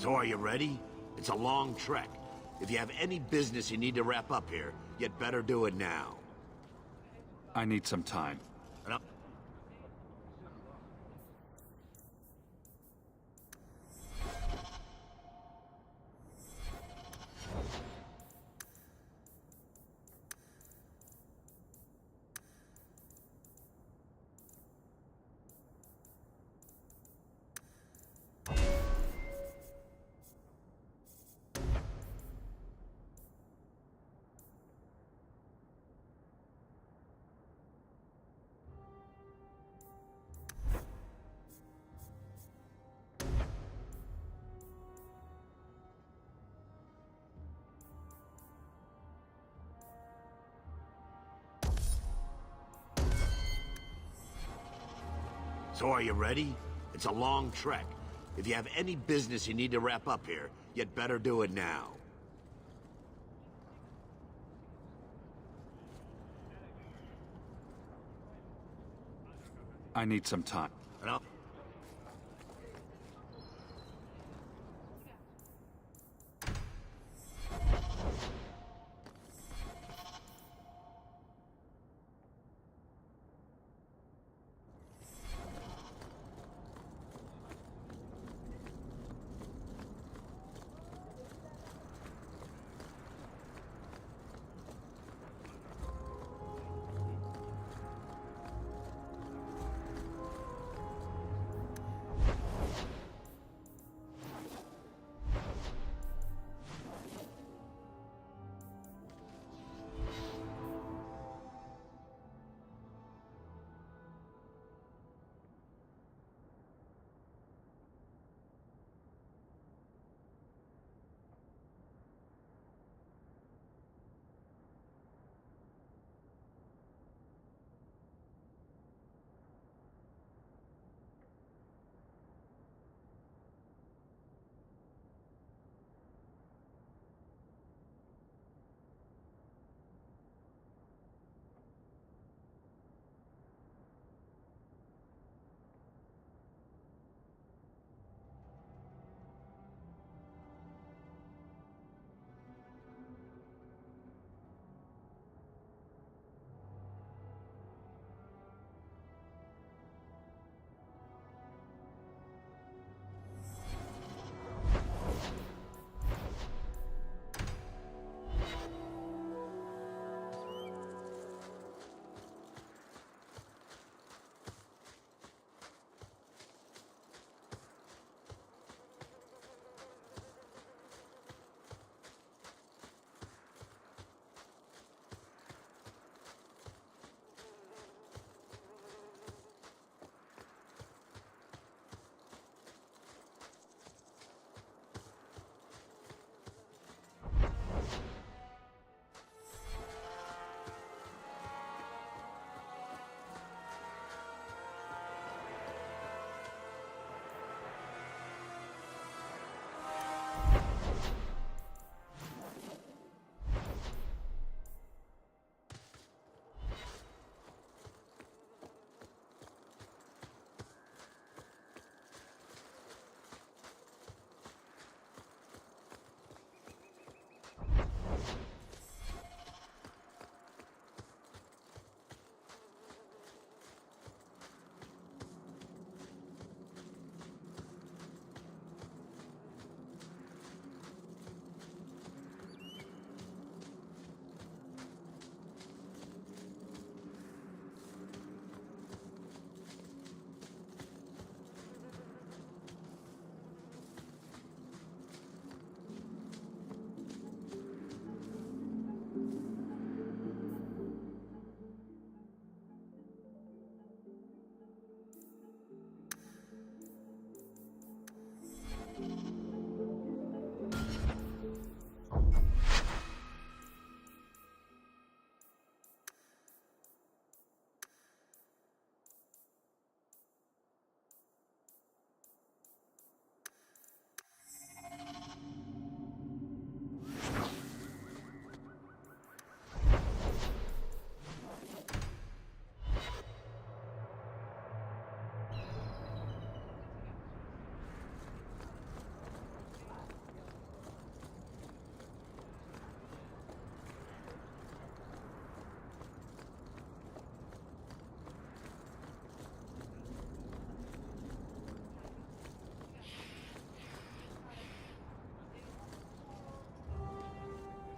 So are you ready? It's a long trek. If you have any business you need to wrap up here, you'd better do it now. I need some time. So are you ready? It's a long trek. If you have any business you need to wrap up here, you'd better do it now. I need some time.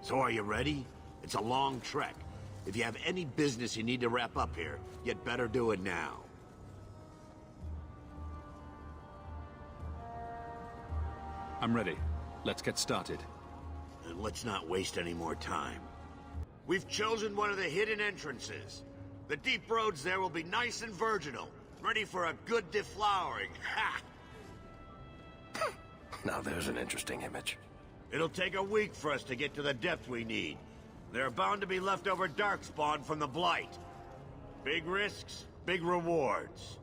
So are you ready? It's a long trek. If you have any business you need to wrap up here, you'd better do it now. I'm ready. Let's get started. And let's not waste any more time. We've chosen one of the hidden entrances. The deep roads there will be nice and virginal, ready for a good deflowering. Ha! Now there's an interesting image. It'll take a week for us to get to the depth we need. There are bound to be leftover darkspawn from the Blight. Big risks, big rewards.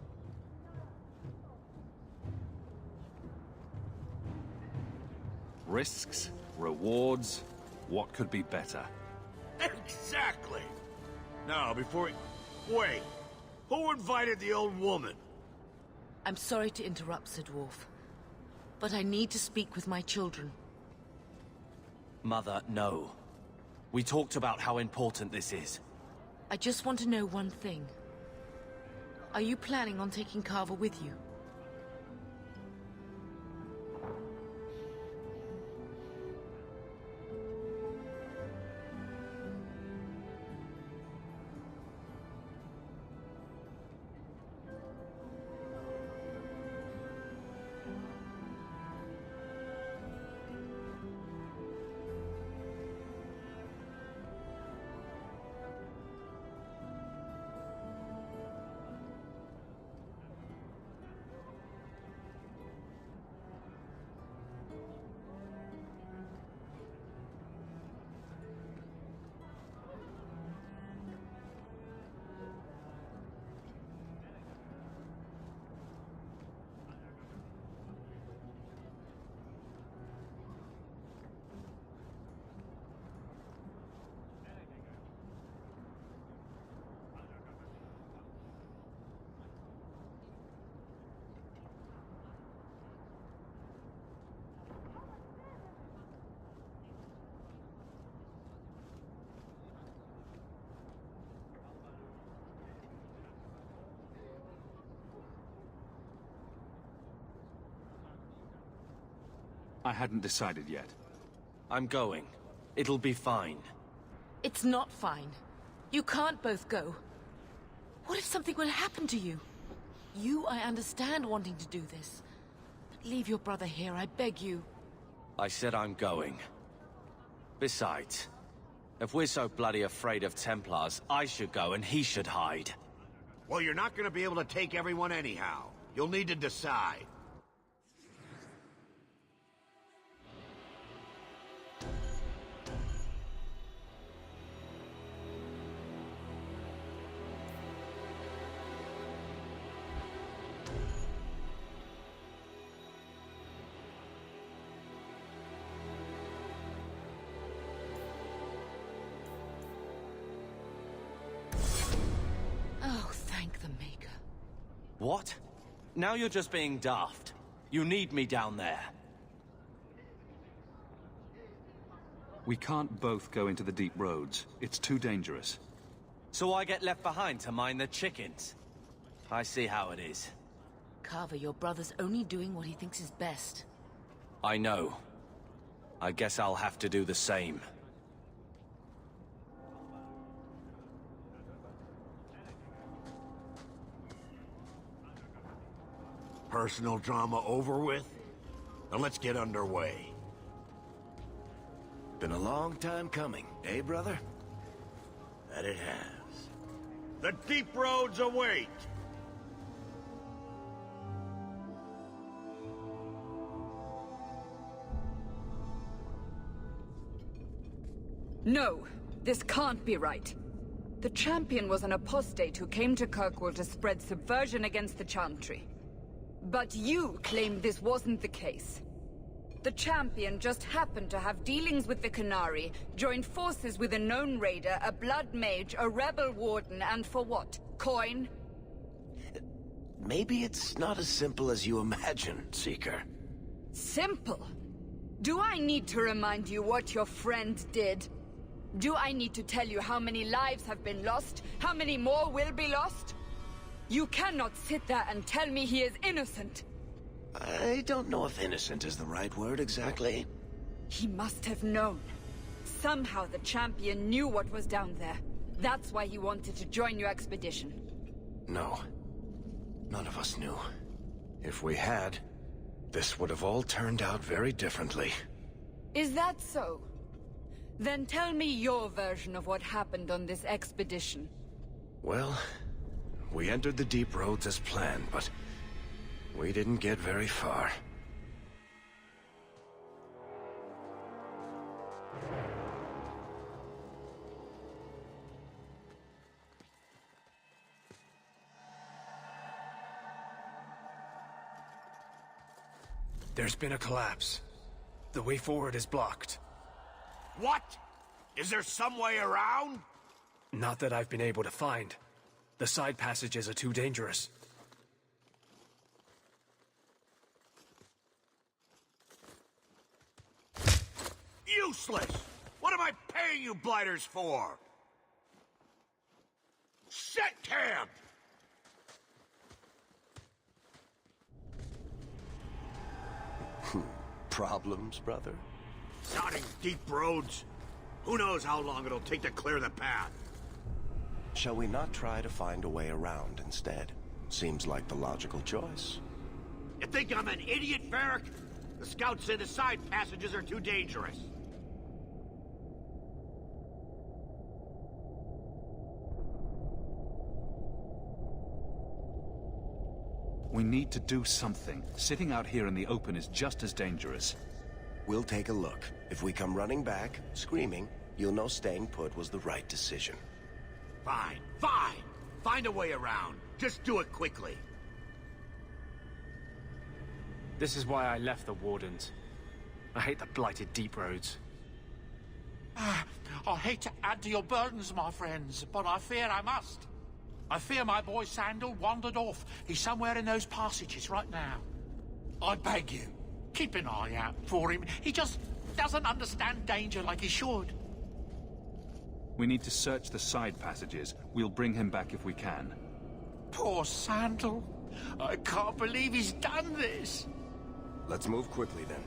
Risks, rewards, what could be better? Exactly! Now, before we... Wait! Who invited the old woman? I'm sorry to interrupt, Sir Dwarf, but I need to speak with my children. Mother, no. We talked about how important this is. I just want to know one thing. Are you planning on taking Carver with you? I hadn't decided yet. I'm going. It'll be fine. It's not fine. You can't both go. What if something will happen to you? I understand wanting to do this. But leave your brother here, I beg you. I said I'm going. Besides, if we're so bloody afraid of Templars, I should go and he should hide. Well, you're not gonna be able to take everyone anyhow. You'll need to decide. What? Now you're just being daft. You need me down there. We can't both go into the deep roads. It's too dangerous. So I get left behind to mind the chickens. I see how it is. Carver, your brother's only doing what he thinks is best. I know. I guess I'll have to do the same. Personal drama over with? Now let's get underway. Been a long time coming, eh, brother? That it has. The deep roads await! No, this can't be right. The champion was an apostate who came to Kirkwall to spread subversion against the Chantry. But you claim this wasn't the case. The champion just happened to have dealings with the Canary, joined forces with a known raider, a blood mage, a rebel warden, and for what? Coin? Maybe it's not as simple as you imagine, Seeker. Simple? Do I need to remind you what your friend did? Do I need to tell you how many lives have been lost? How many more will be lost? You cannot sit there and tell me he is innocent. I don't know if innocent is the right word exactly. He must have known. Somehow the champion knew what was down there. That's why he wanted to join your expedition. No. None of us knew. If we had, this would have all turned out very differently. Is that so? Then tell me your version of what happened on this expedition. Well, we entered the deep roads as planned, but we didn't get very far. There's been a collapse. The way forward is blocked. What? Is there some way around? Not that I've been able to find. The side passages are too dangerous. Useless! What am I paying you blighters for? Set camp! Problems, brother? Not in deep roads. Who knows how long it'll take to clear the path? Shall we not try to find a way around instead? Seems like the logical choice. You think I'm an idiot, Varric? The scouts say the side passages are too dangerous. We need to do something. Sitting out here in the open is just as dangerous. We'll take a look. If we come running back, screaming, you'll know staying put was the right decision. Fine, fine! Find a way around. Just do it quickly. This is why I left the Wardens. I hate the blighted deep roads. I hate to add to your burdens, my friends, but I fear I must. I fear my boy Sandal wandered off. He's somewhere in those passages right now. I beg you, keep an eye out for him. He just doesn't understand danger like he should. We need to search the side passages. We'll bring him back if we can. Poor Sandal. I can't believe he's done this. Let's move quickly then.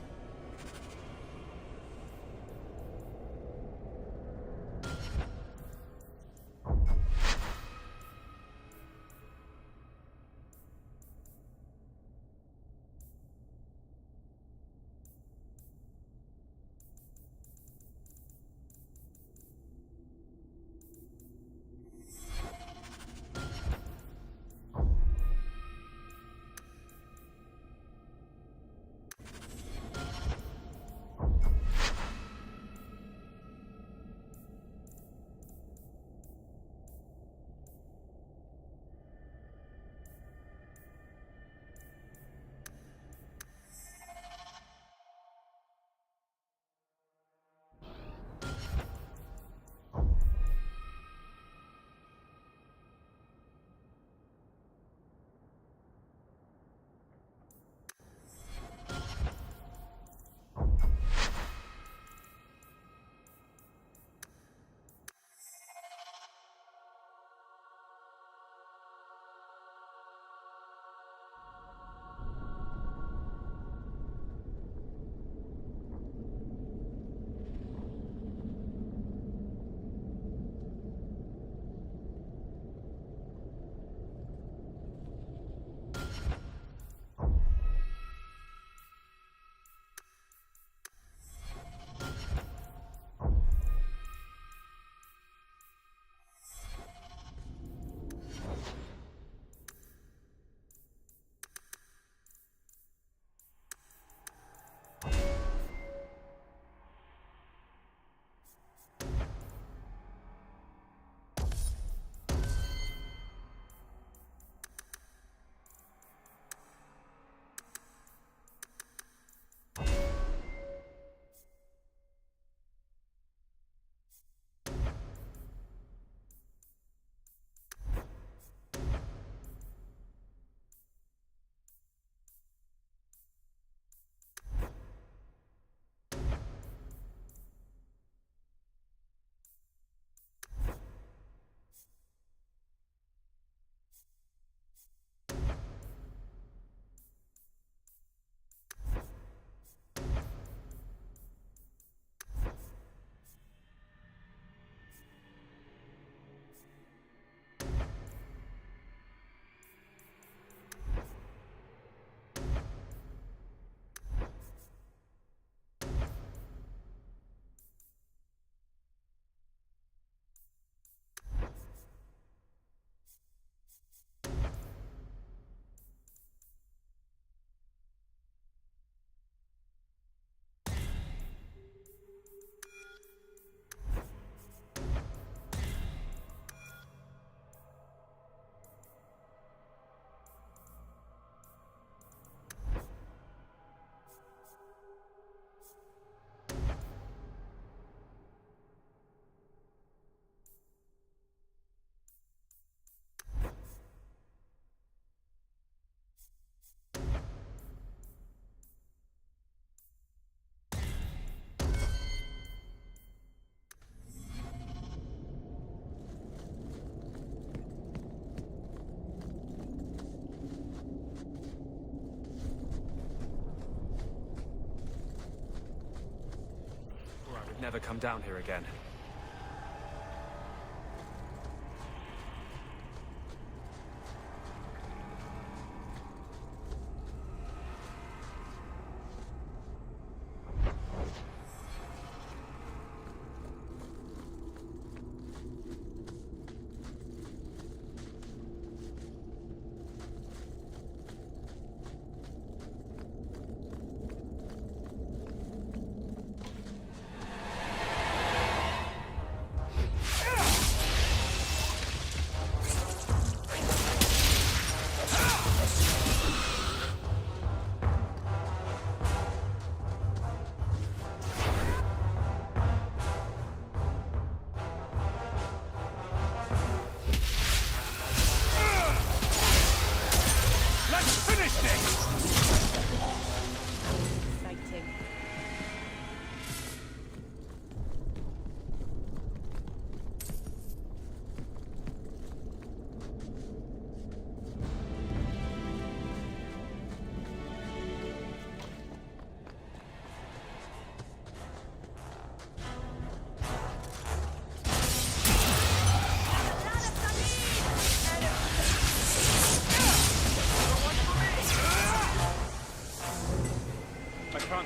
never come down here again.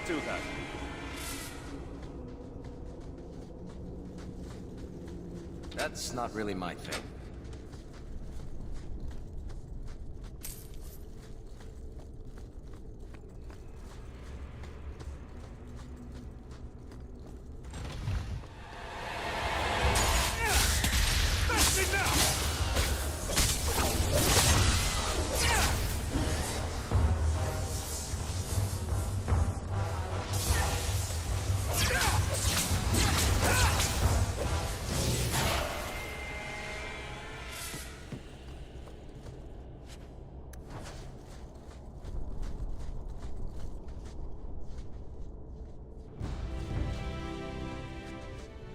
Do that. That's not really my thing.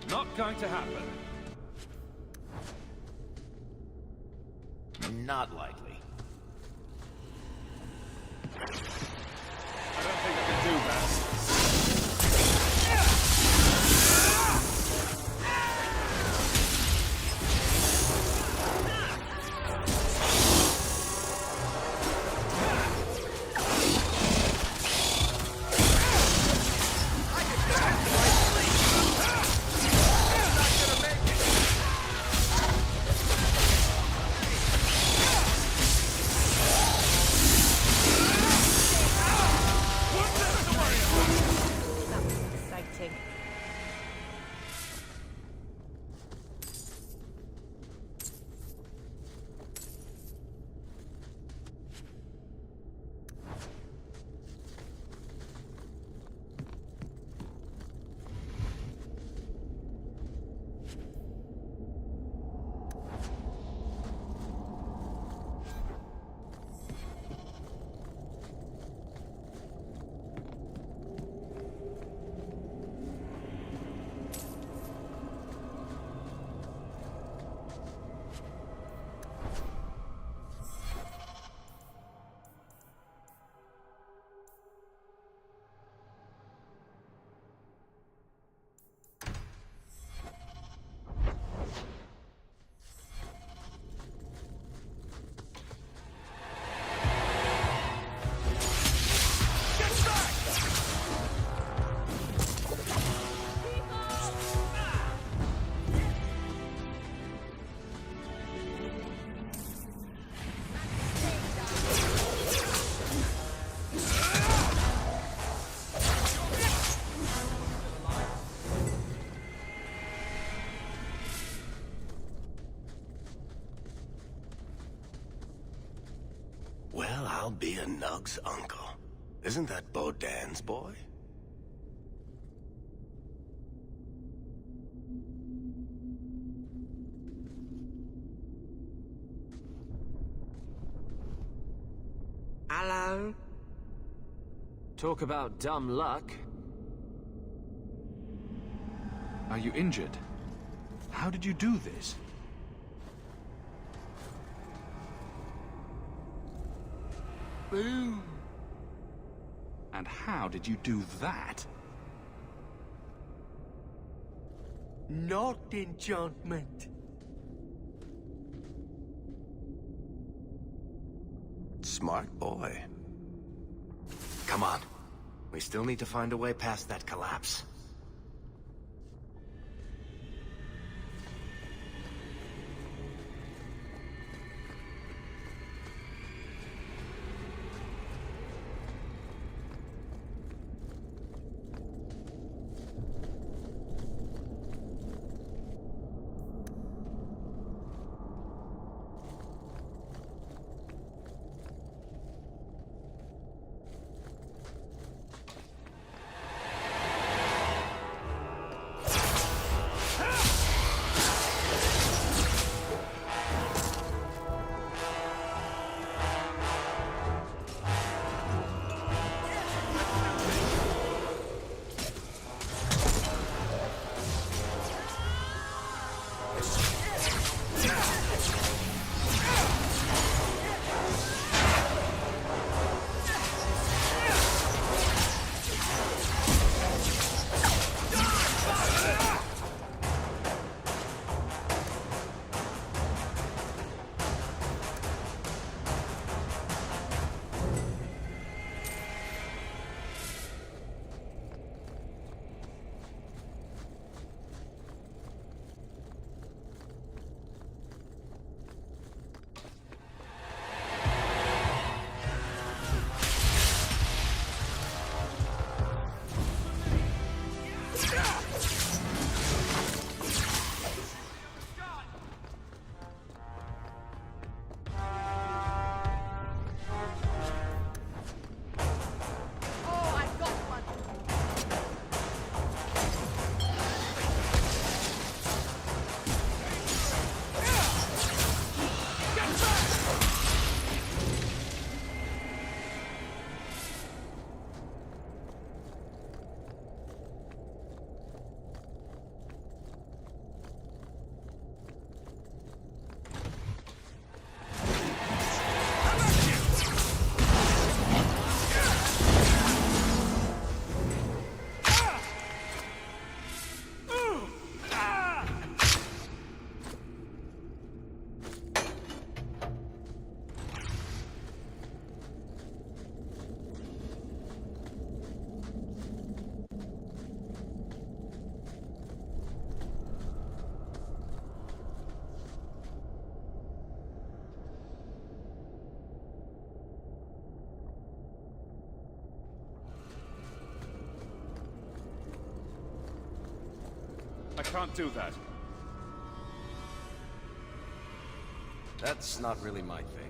Not going to happen. Not likely. I don't think I can do that. Well, I'll be a Nug's uncle. Isn't that Bodan's boy? Hello? Talk about dumb luck. Are you injured? How did you do this? Boom. And how did you do that? Not enchantment. Smart boy. Come on. We still need to find a way past that collapse. I can't do that. That's not really my thing.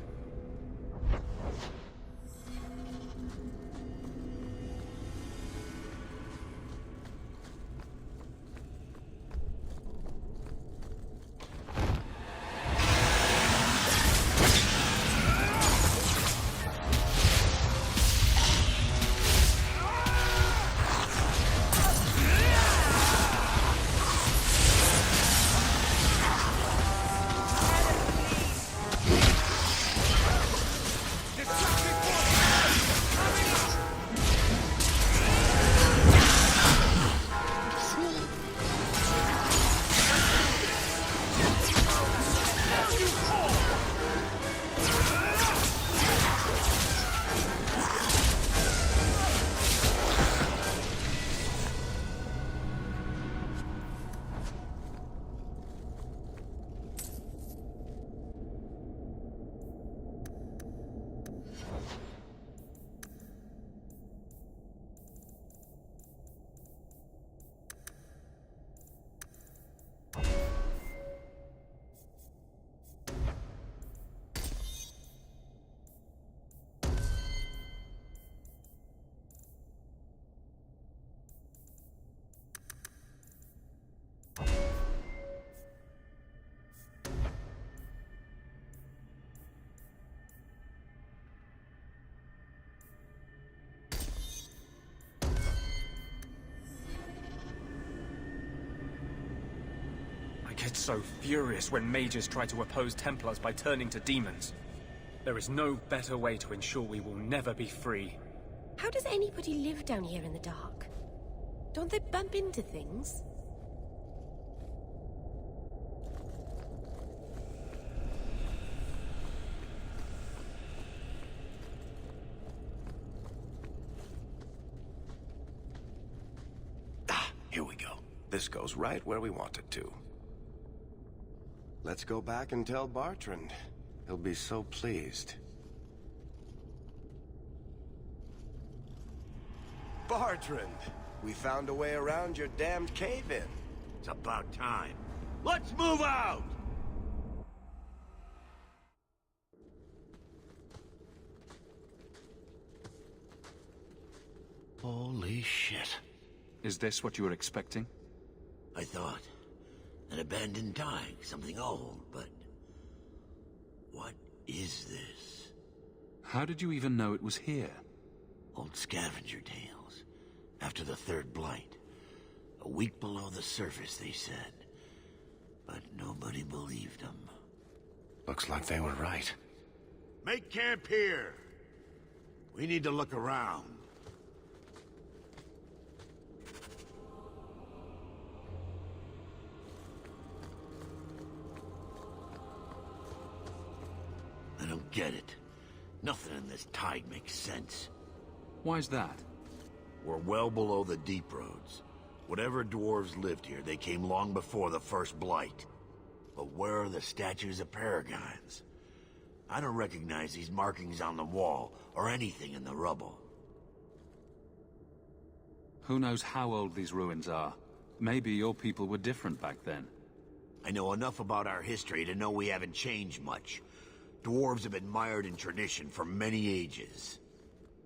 I get so furious when mages try to oppose Templars by turning to demons. There is no better way to ensure we will never be free. How does anybody live down here in the dark? Don't they bump into things? Here we go. This goes right where we want it to. Let's go back and tell Bartrand. He'll be so pleased. Bartrand! We found a way around your damned cave-in. It's about time. Let's move out! Holy shit. Is this what you were expecting? I thought. An abandoned dike, something old, but... what is this? How did you even know it was here? Old scavenger tales. After the third blight. A week below the surface, they said. But nobody believed them. Looks like they were right. Make camp here! We need to look around. I don't get it. Nothing in this tide makes sense. Why's that? We're well below the deep roads. Whatever dwarves lived here, they came long before the first blight. But where are the statues of paragons? I don't recognize these markings on the wall, or anything in the rubble. Who knows how old these ruins are? Maybe your people were different back then. I know enough about our history to know we haven't changed much. Dwarves have been mired in tradition for many ages.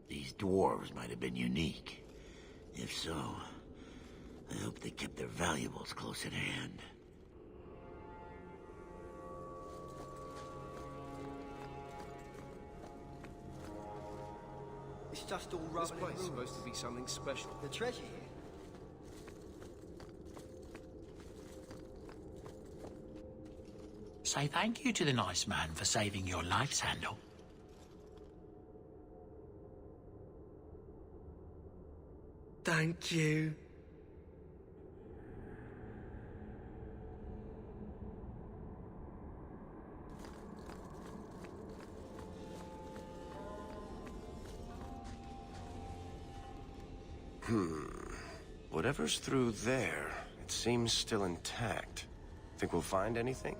These dwarves might have been unique. If so, I hope they kept their valuables close at hand. It's just all This rubble place is and ruins. supposed to be something special. The treasure here. Say thank you to the nice man for saving your life, Sandal. Thank you. Whatever's through there, it seems still intact. Think we'll find anything?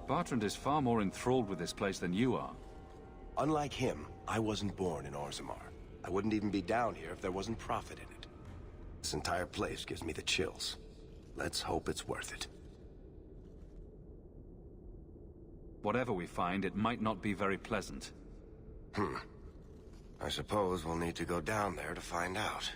Bartrand is far more enthralled with this place than you are. Unlike him, I wasn't born in Orzammar. I wouldn't even be down here if there wasn't profit in it. This entire place gives me the chills. Let's hope it's worth it. Whatever we find, it might not be very pleasant. I suppose we'll need to go down there to find out.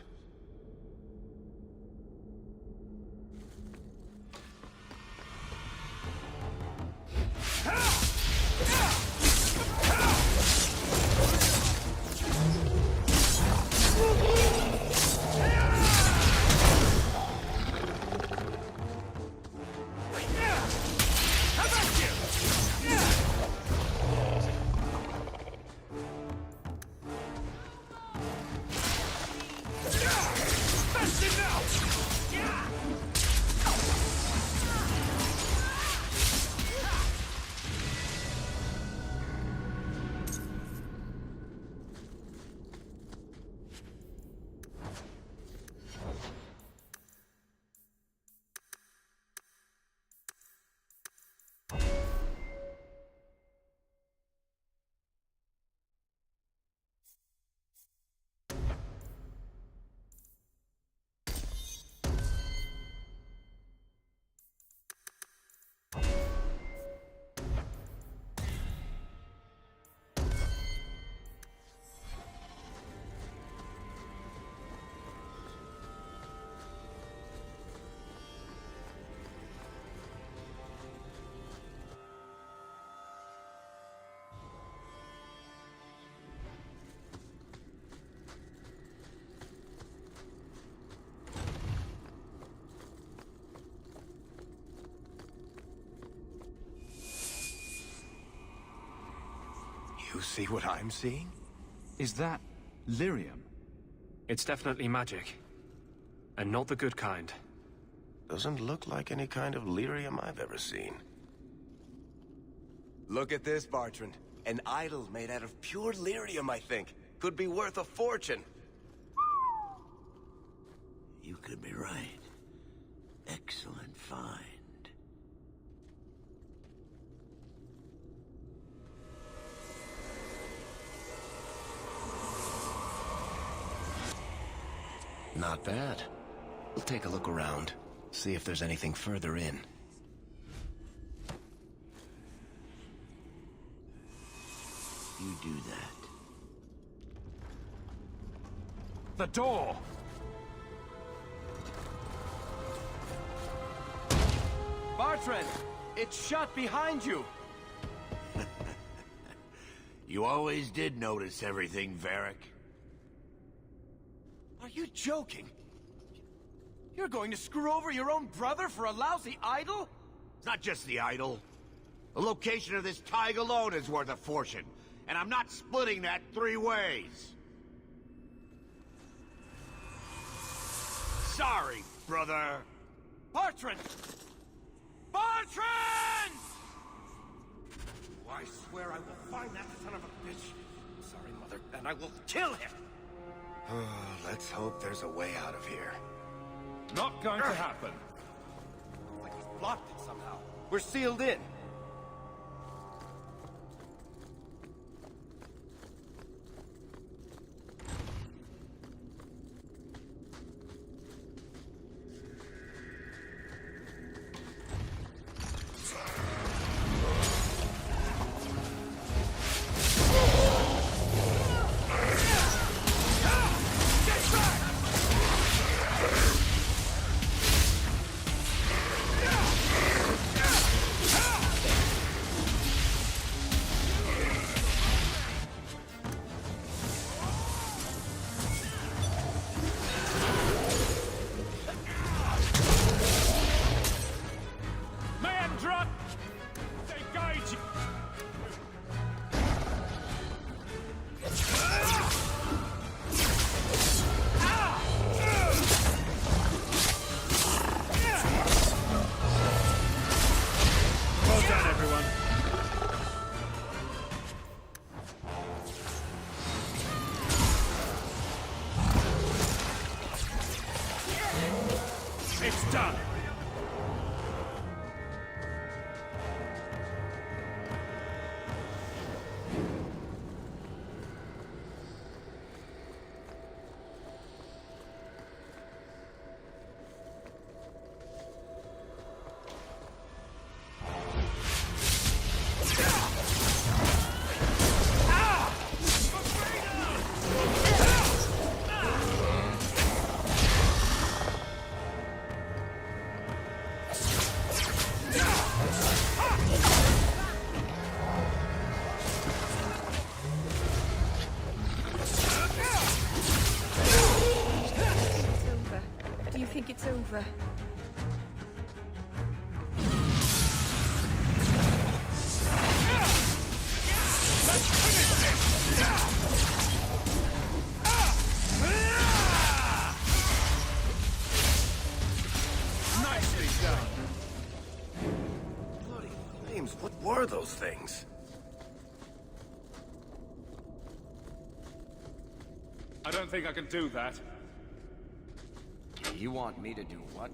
You see what I'm seeing? Is that lyrium? It's definitely magic. And not the good kind. Doesn't look like any kind of lyrium I've ever seen. Look at this, Bartrand. An idol made out of pure lyrium, I think. Could be worth a fortune. You could be right. Excellent find. Not bad. We'll take a look around, see if there's anything further in. You do that. The door! Bartrand! It's shut behind you! You always did notice everything, Varric. Are you joking? You're going to screw over your own brother for a lousy idol? It's not just the idol. The location of this tag alone is worth a fortune, and I'm not splitting that 3 ways. Sorry, brother. Bartrand! Bartrand! Oh, I swear I will find that son of a bitch. Sorry, Mother, and I will kill him. Let's hope there's a way out of here. Not going to happen. Looks like he's blocked it somehow. We're sealed in. It's done! It's over. Nicely done. Bloody flames, what were those things? I don't think I can do that. You want me to do what?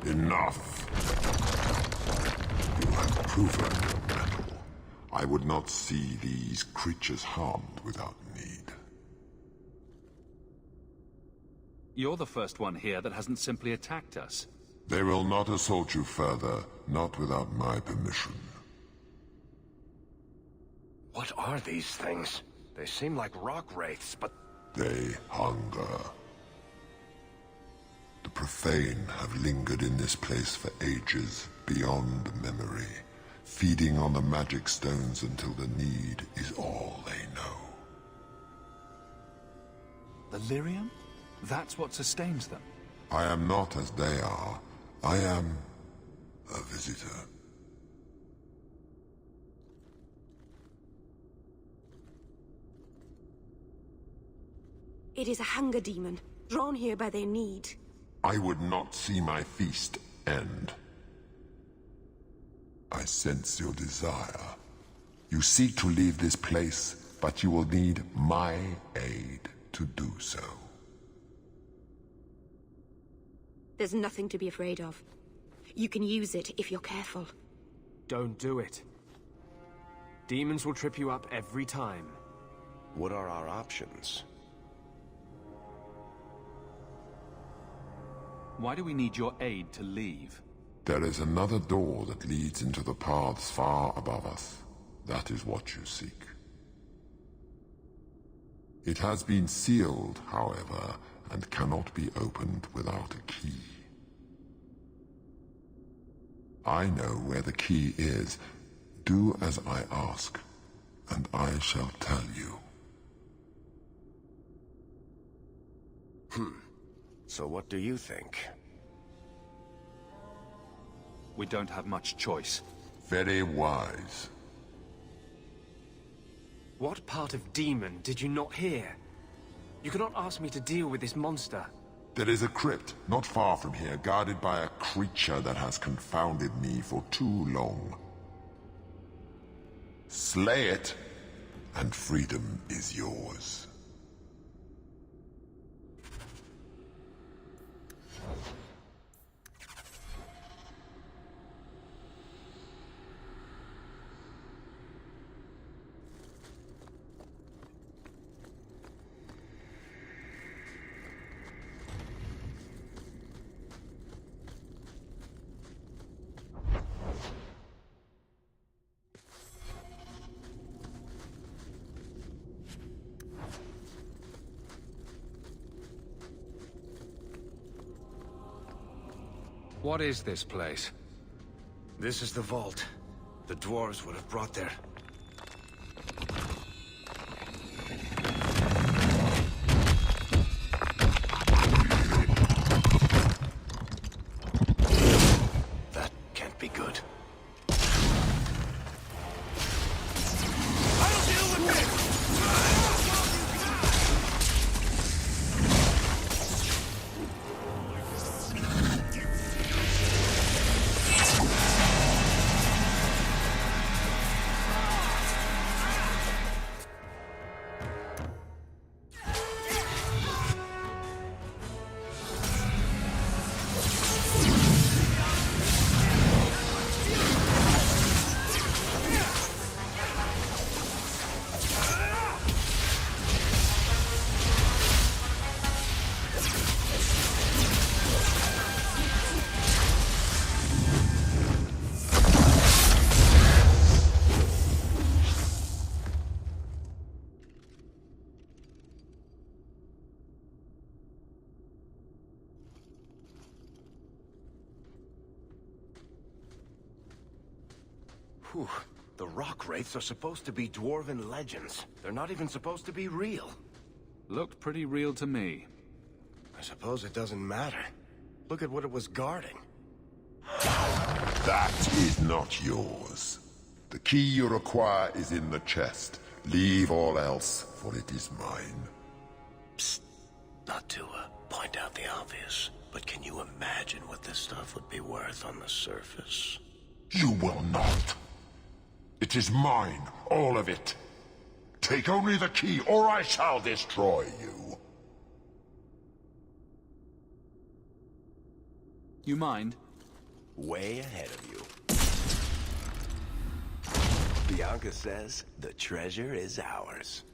Enough. You have proven your mettle. I would not see these creatures harmed without need. You're the first one here that hasn't simply attacked us. They will not assault you further, not without my permission. What are these things? They seem like rock wraiths, but... They hunger. The profane have lingered in this place for ages, beyond memory, feeding on the magic stones until the need is all they know. Delirium? That's what sustains them. I am not as they are. I am a visitor. It is a hunger demon, drawn here by their need. I would not see my feast end. I sense your desire. You seek to leave this place, but you will need my aid to do so. There's nothing to be afraid of. You can use it if you're careful. Don't do it. Demons will trip you up every time. What are our options? Why do we need your aid to leave? There is another door that leads into the paths far above us. That is what you seek. It has been sealed, however, and cannot be opened without a key. I know where the key is. Do as I ask, and I shall tell you. So what do you think? We don't have much choice. Very wise. What part of demon did you not hear? You cannot ask me to deal with this monster. There is a crypt not far from here, guarded by a creature that has confounded me for too long. Slay it, and freedom is yours. What is this place? This is the vault. The dwarves would have brought their... That can't be good. I'll deal with it! Whew. The rock wraiths are supposed to be dwarven legends. They're not even supposed to be real. Looked pretty real to me. I suppose it doesn't matter. Look at what it was guarding. That is not yours. The key you require is in the chest. Leave all else, for it is mine. Psst. Not to point out the obvious, but can you imagine what this stuff would be worth on the surface? You will not. It is mine, all of it. Take only the key, or I shall destroy you. You mind? way ahead of you. Bianca says the treasure is ours.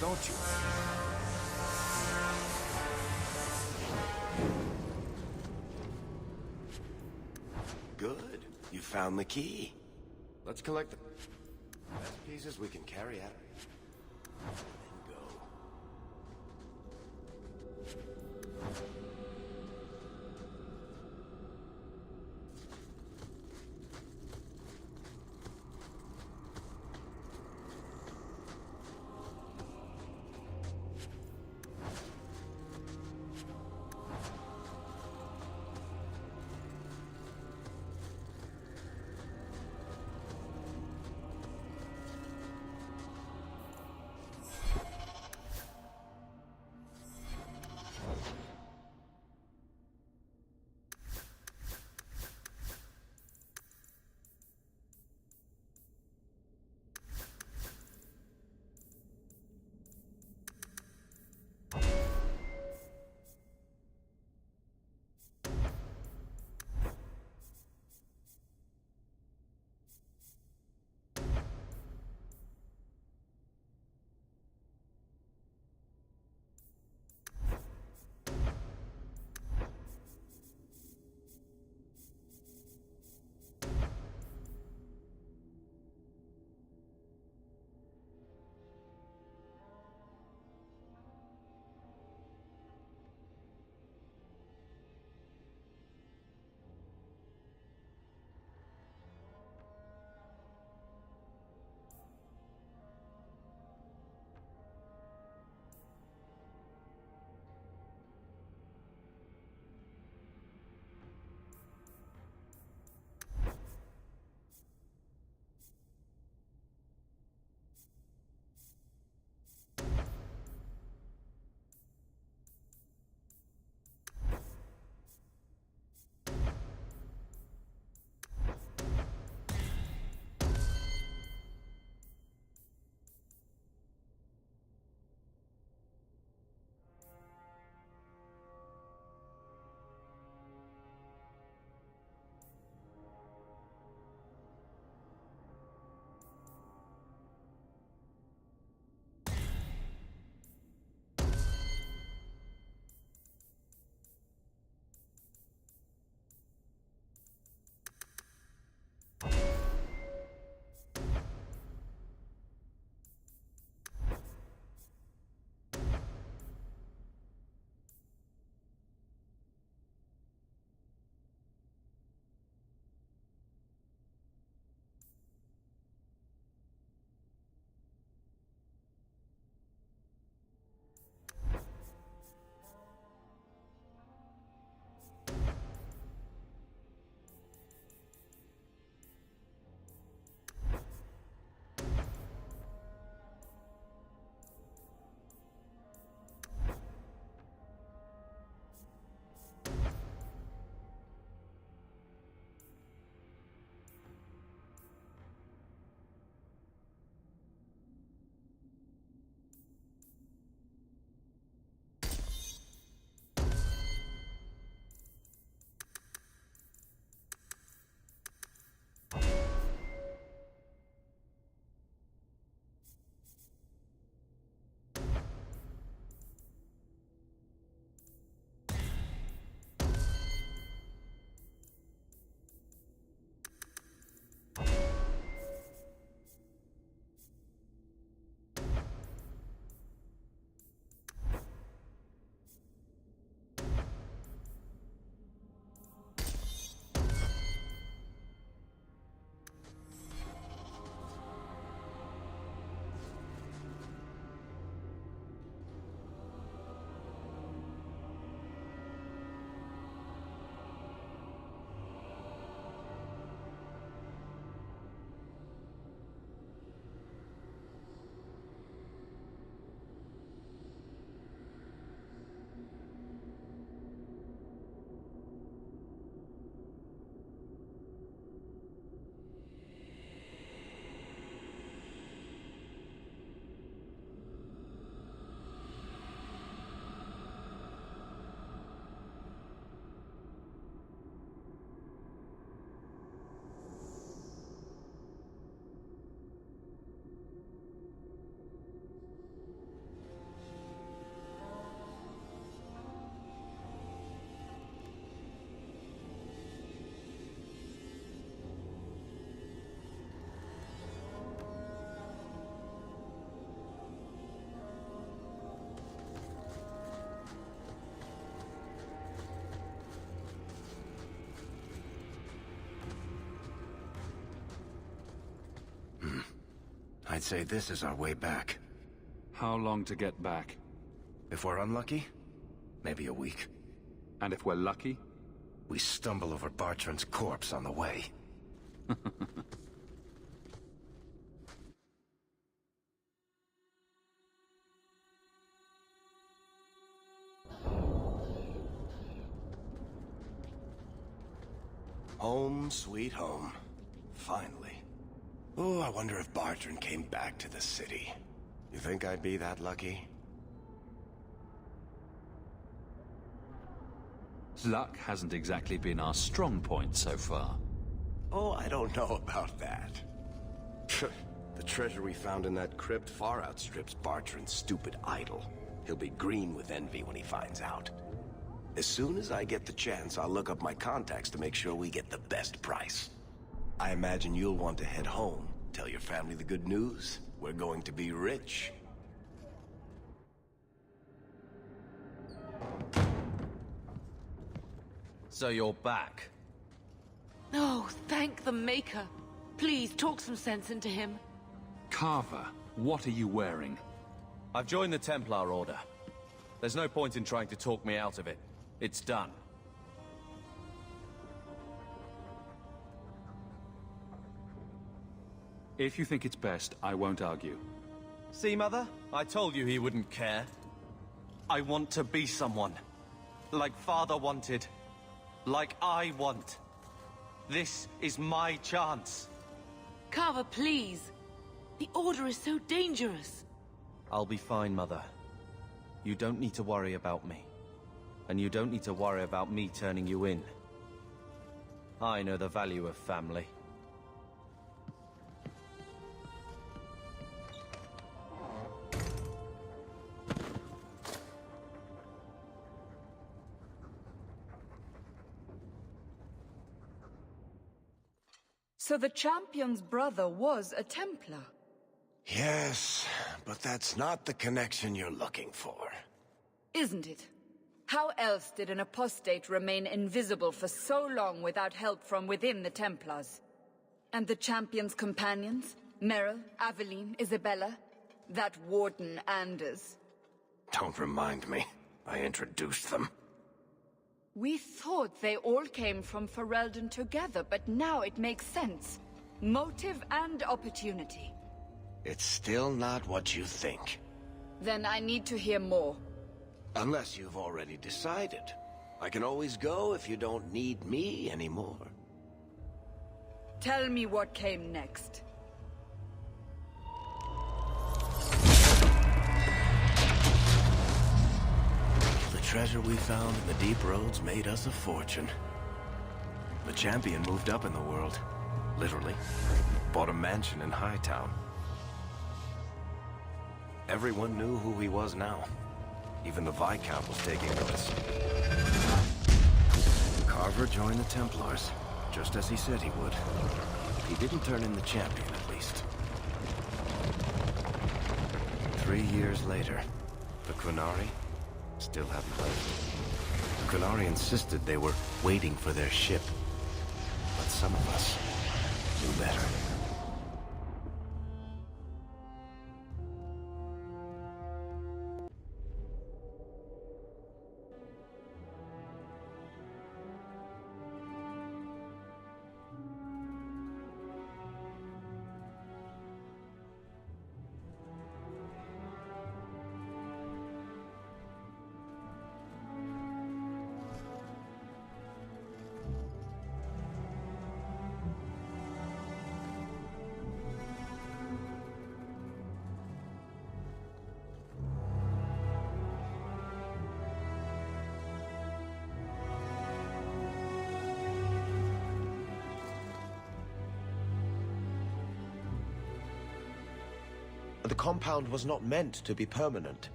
Don't you? Good. You found the key. Let's collect the best pieces we can carry out. Then go. I'd say this is our way back. How long to get back? If we're unlucky, maybe a week. And if we're lucky? We stumble over Bartrand's corpse on the way. Home, sweet home. Finally. Oh, I wonder if Bartrand came back to the city. You think I'd be that lucky? Luck hasn't exactly been our strong point so far. Oh, I don't know about that. The treasure we found in that crypt far outstrips Bartrand's stupid idol. He'll be green with envy when he finds out. As soon as I get the chance, I'll look up my contacts to make sure we get the best price. I imagine you'll want to head home, tell your family the good news. We're going to be rich. So you're back. Oh, thank the Maker. Please, talk some sense into him. Carver, what are you wearing? I've joined the Templar Order. There's no point in trying to talk me out of it. It's done. If you think it's best, I won't argue. See, Mother? I told you he wouldn't care. I want to be someone. Like Father wanted. Like I want. This is my chance. Carver, please. The Order is so dangerous. I'll be fine, Mother. You don't need to worry about me. And you don't need to worry about me turning you in. I know the value of family. So the champion's brother was a Templar? Yes, but that's not the connection you're looking for. Isn't it? How else did an apostate remain invisible for so long without help from within the Templars? And the champion's companions? Merrill, Aveline, Isabella? That Warden Anders? Don't remind me. I introduced them. We thought they all came from Ferelden together, but now it makes sense. Motive and opportunity. It's still not what you think. Then I need to hear more. Unless you've already decided. I can always go if you don't need me anymore. Tell me what came next. The treasure we found in the deep roads made us a fortune. The champion moved up in the world. Literally. Bought a mansion in Hightown. Everyone knew who he was now. Even the Viscount was taking notice. Carver joined the Templars, just as he said he would. He didn't turn in the champion, at least. 3 years later, the Qunari still hadn't left. The Qunari insisted they were waiting for their ship. But some of us knew better. The compound was not meant to be permanent.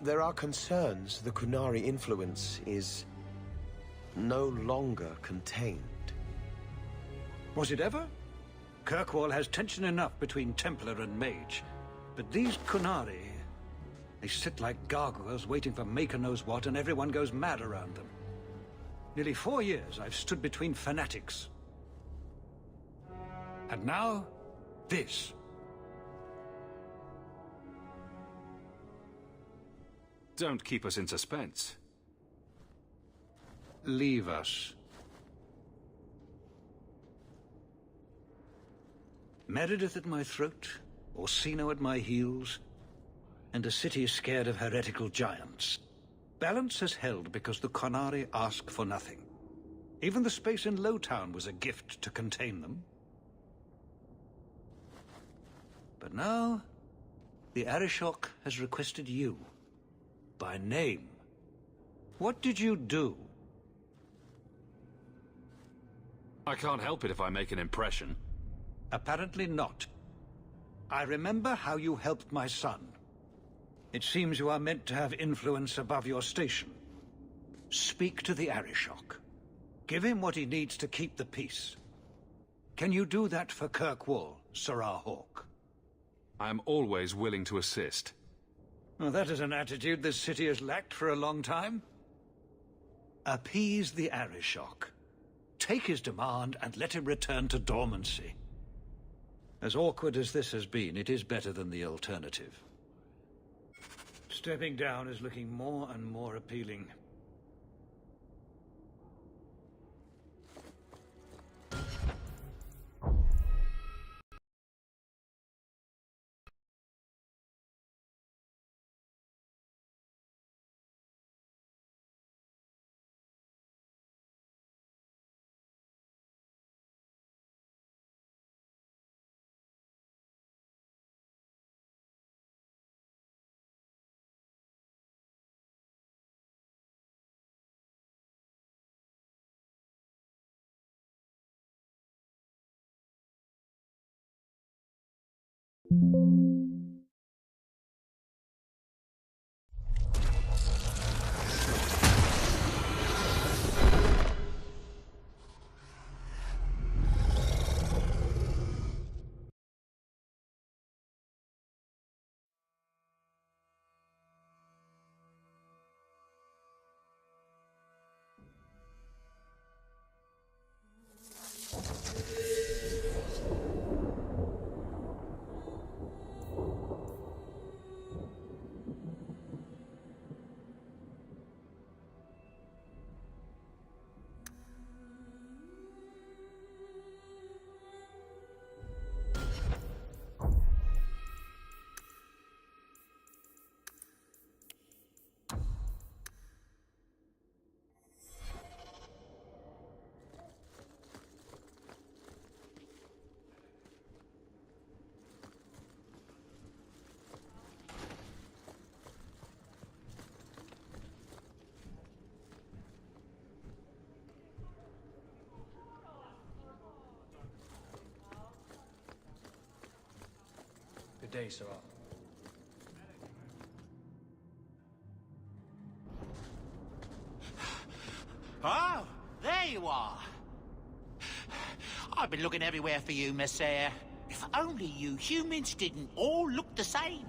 There are concerns the Qunari influence is no longer contained. Was it ever? Kirkwall has tension enough between Templar and Mage. But these Qunari, they sit like gargoyles waiting for Maker knows what, and everyone goes mad around them. Nearly 4 years I've stood between fanatics. And now, this. Don't keep us in suspense. Leave us. Meredith at my throat, Orsino at my heels, and a city scared of heretical giants. Balance has held because the Qunari ask for nothing. Even the space in Lowtown was a gift to contain them. But now, the Arishok has requested you, by name. What did you do? I can't help it if I make an impression. Apparently not. I remember how you helped my son. It seems you are meant to have influence above your station. Speak to the Arishok. Give him what he needs to keep the peace. Can you do that for Kirkwall, Sirrah Hawk? I am always willing to assist. Well, that is an attitude this city has lacked for a long time. Appease the Arishok. Take his demand and let him return to dormancy. As awkward as this has been, it is better than the alternative. Stepping down is looking more and more appealing. Good day, Sirrah. Oh, there you are. I've been looking everywhere for you, Messiah. If only you humans didn't all look the same.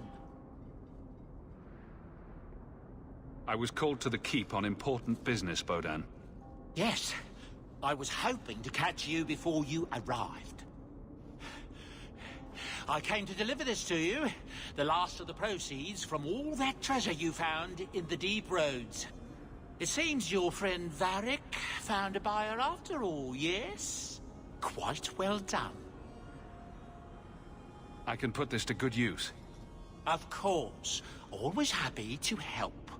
I was called to the keep on important business, Bodan. Yes, I was hoping to catch you before you arrived. I came to deliver this to you, the last of the proceeds from all that treasure you found in the deep roads. It seems your friend Varric found a buyer after all, yes? Quite well done. I can put this to good use. Of course. Always happy to help.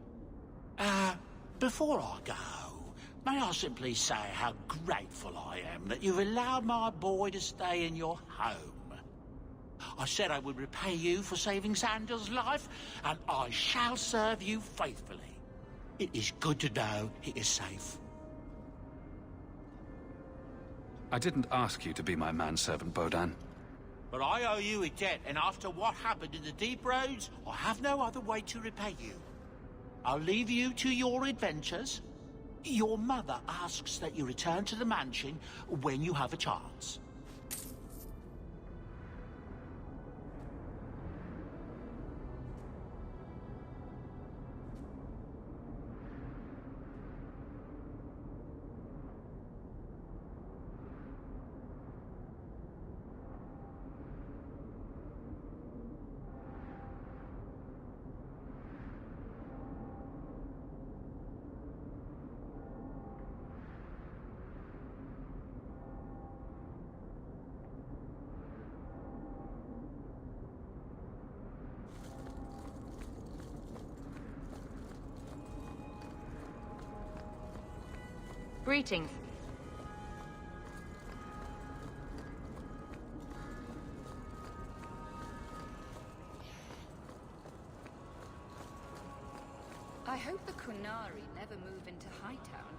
Before I go, may I simply say how grateful I am that you've allowed my boy to stay in your home. I said I would repay you for saving Sandal's life, and I shall serve you faithfully. It is good to know he is safe. I didn't ask you to be my manservant, Bodan. But I owe you a debt, and after what happened in the deep roads, I have no other way to repay you. I'll leave you to your adventures. Your mother asks that you return to the mansion when you have a chance. Greetings. I hope the Kunari never move into Hightown.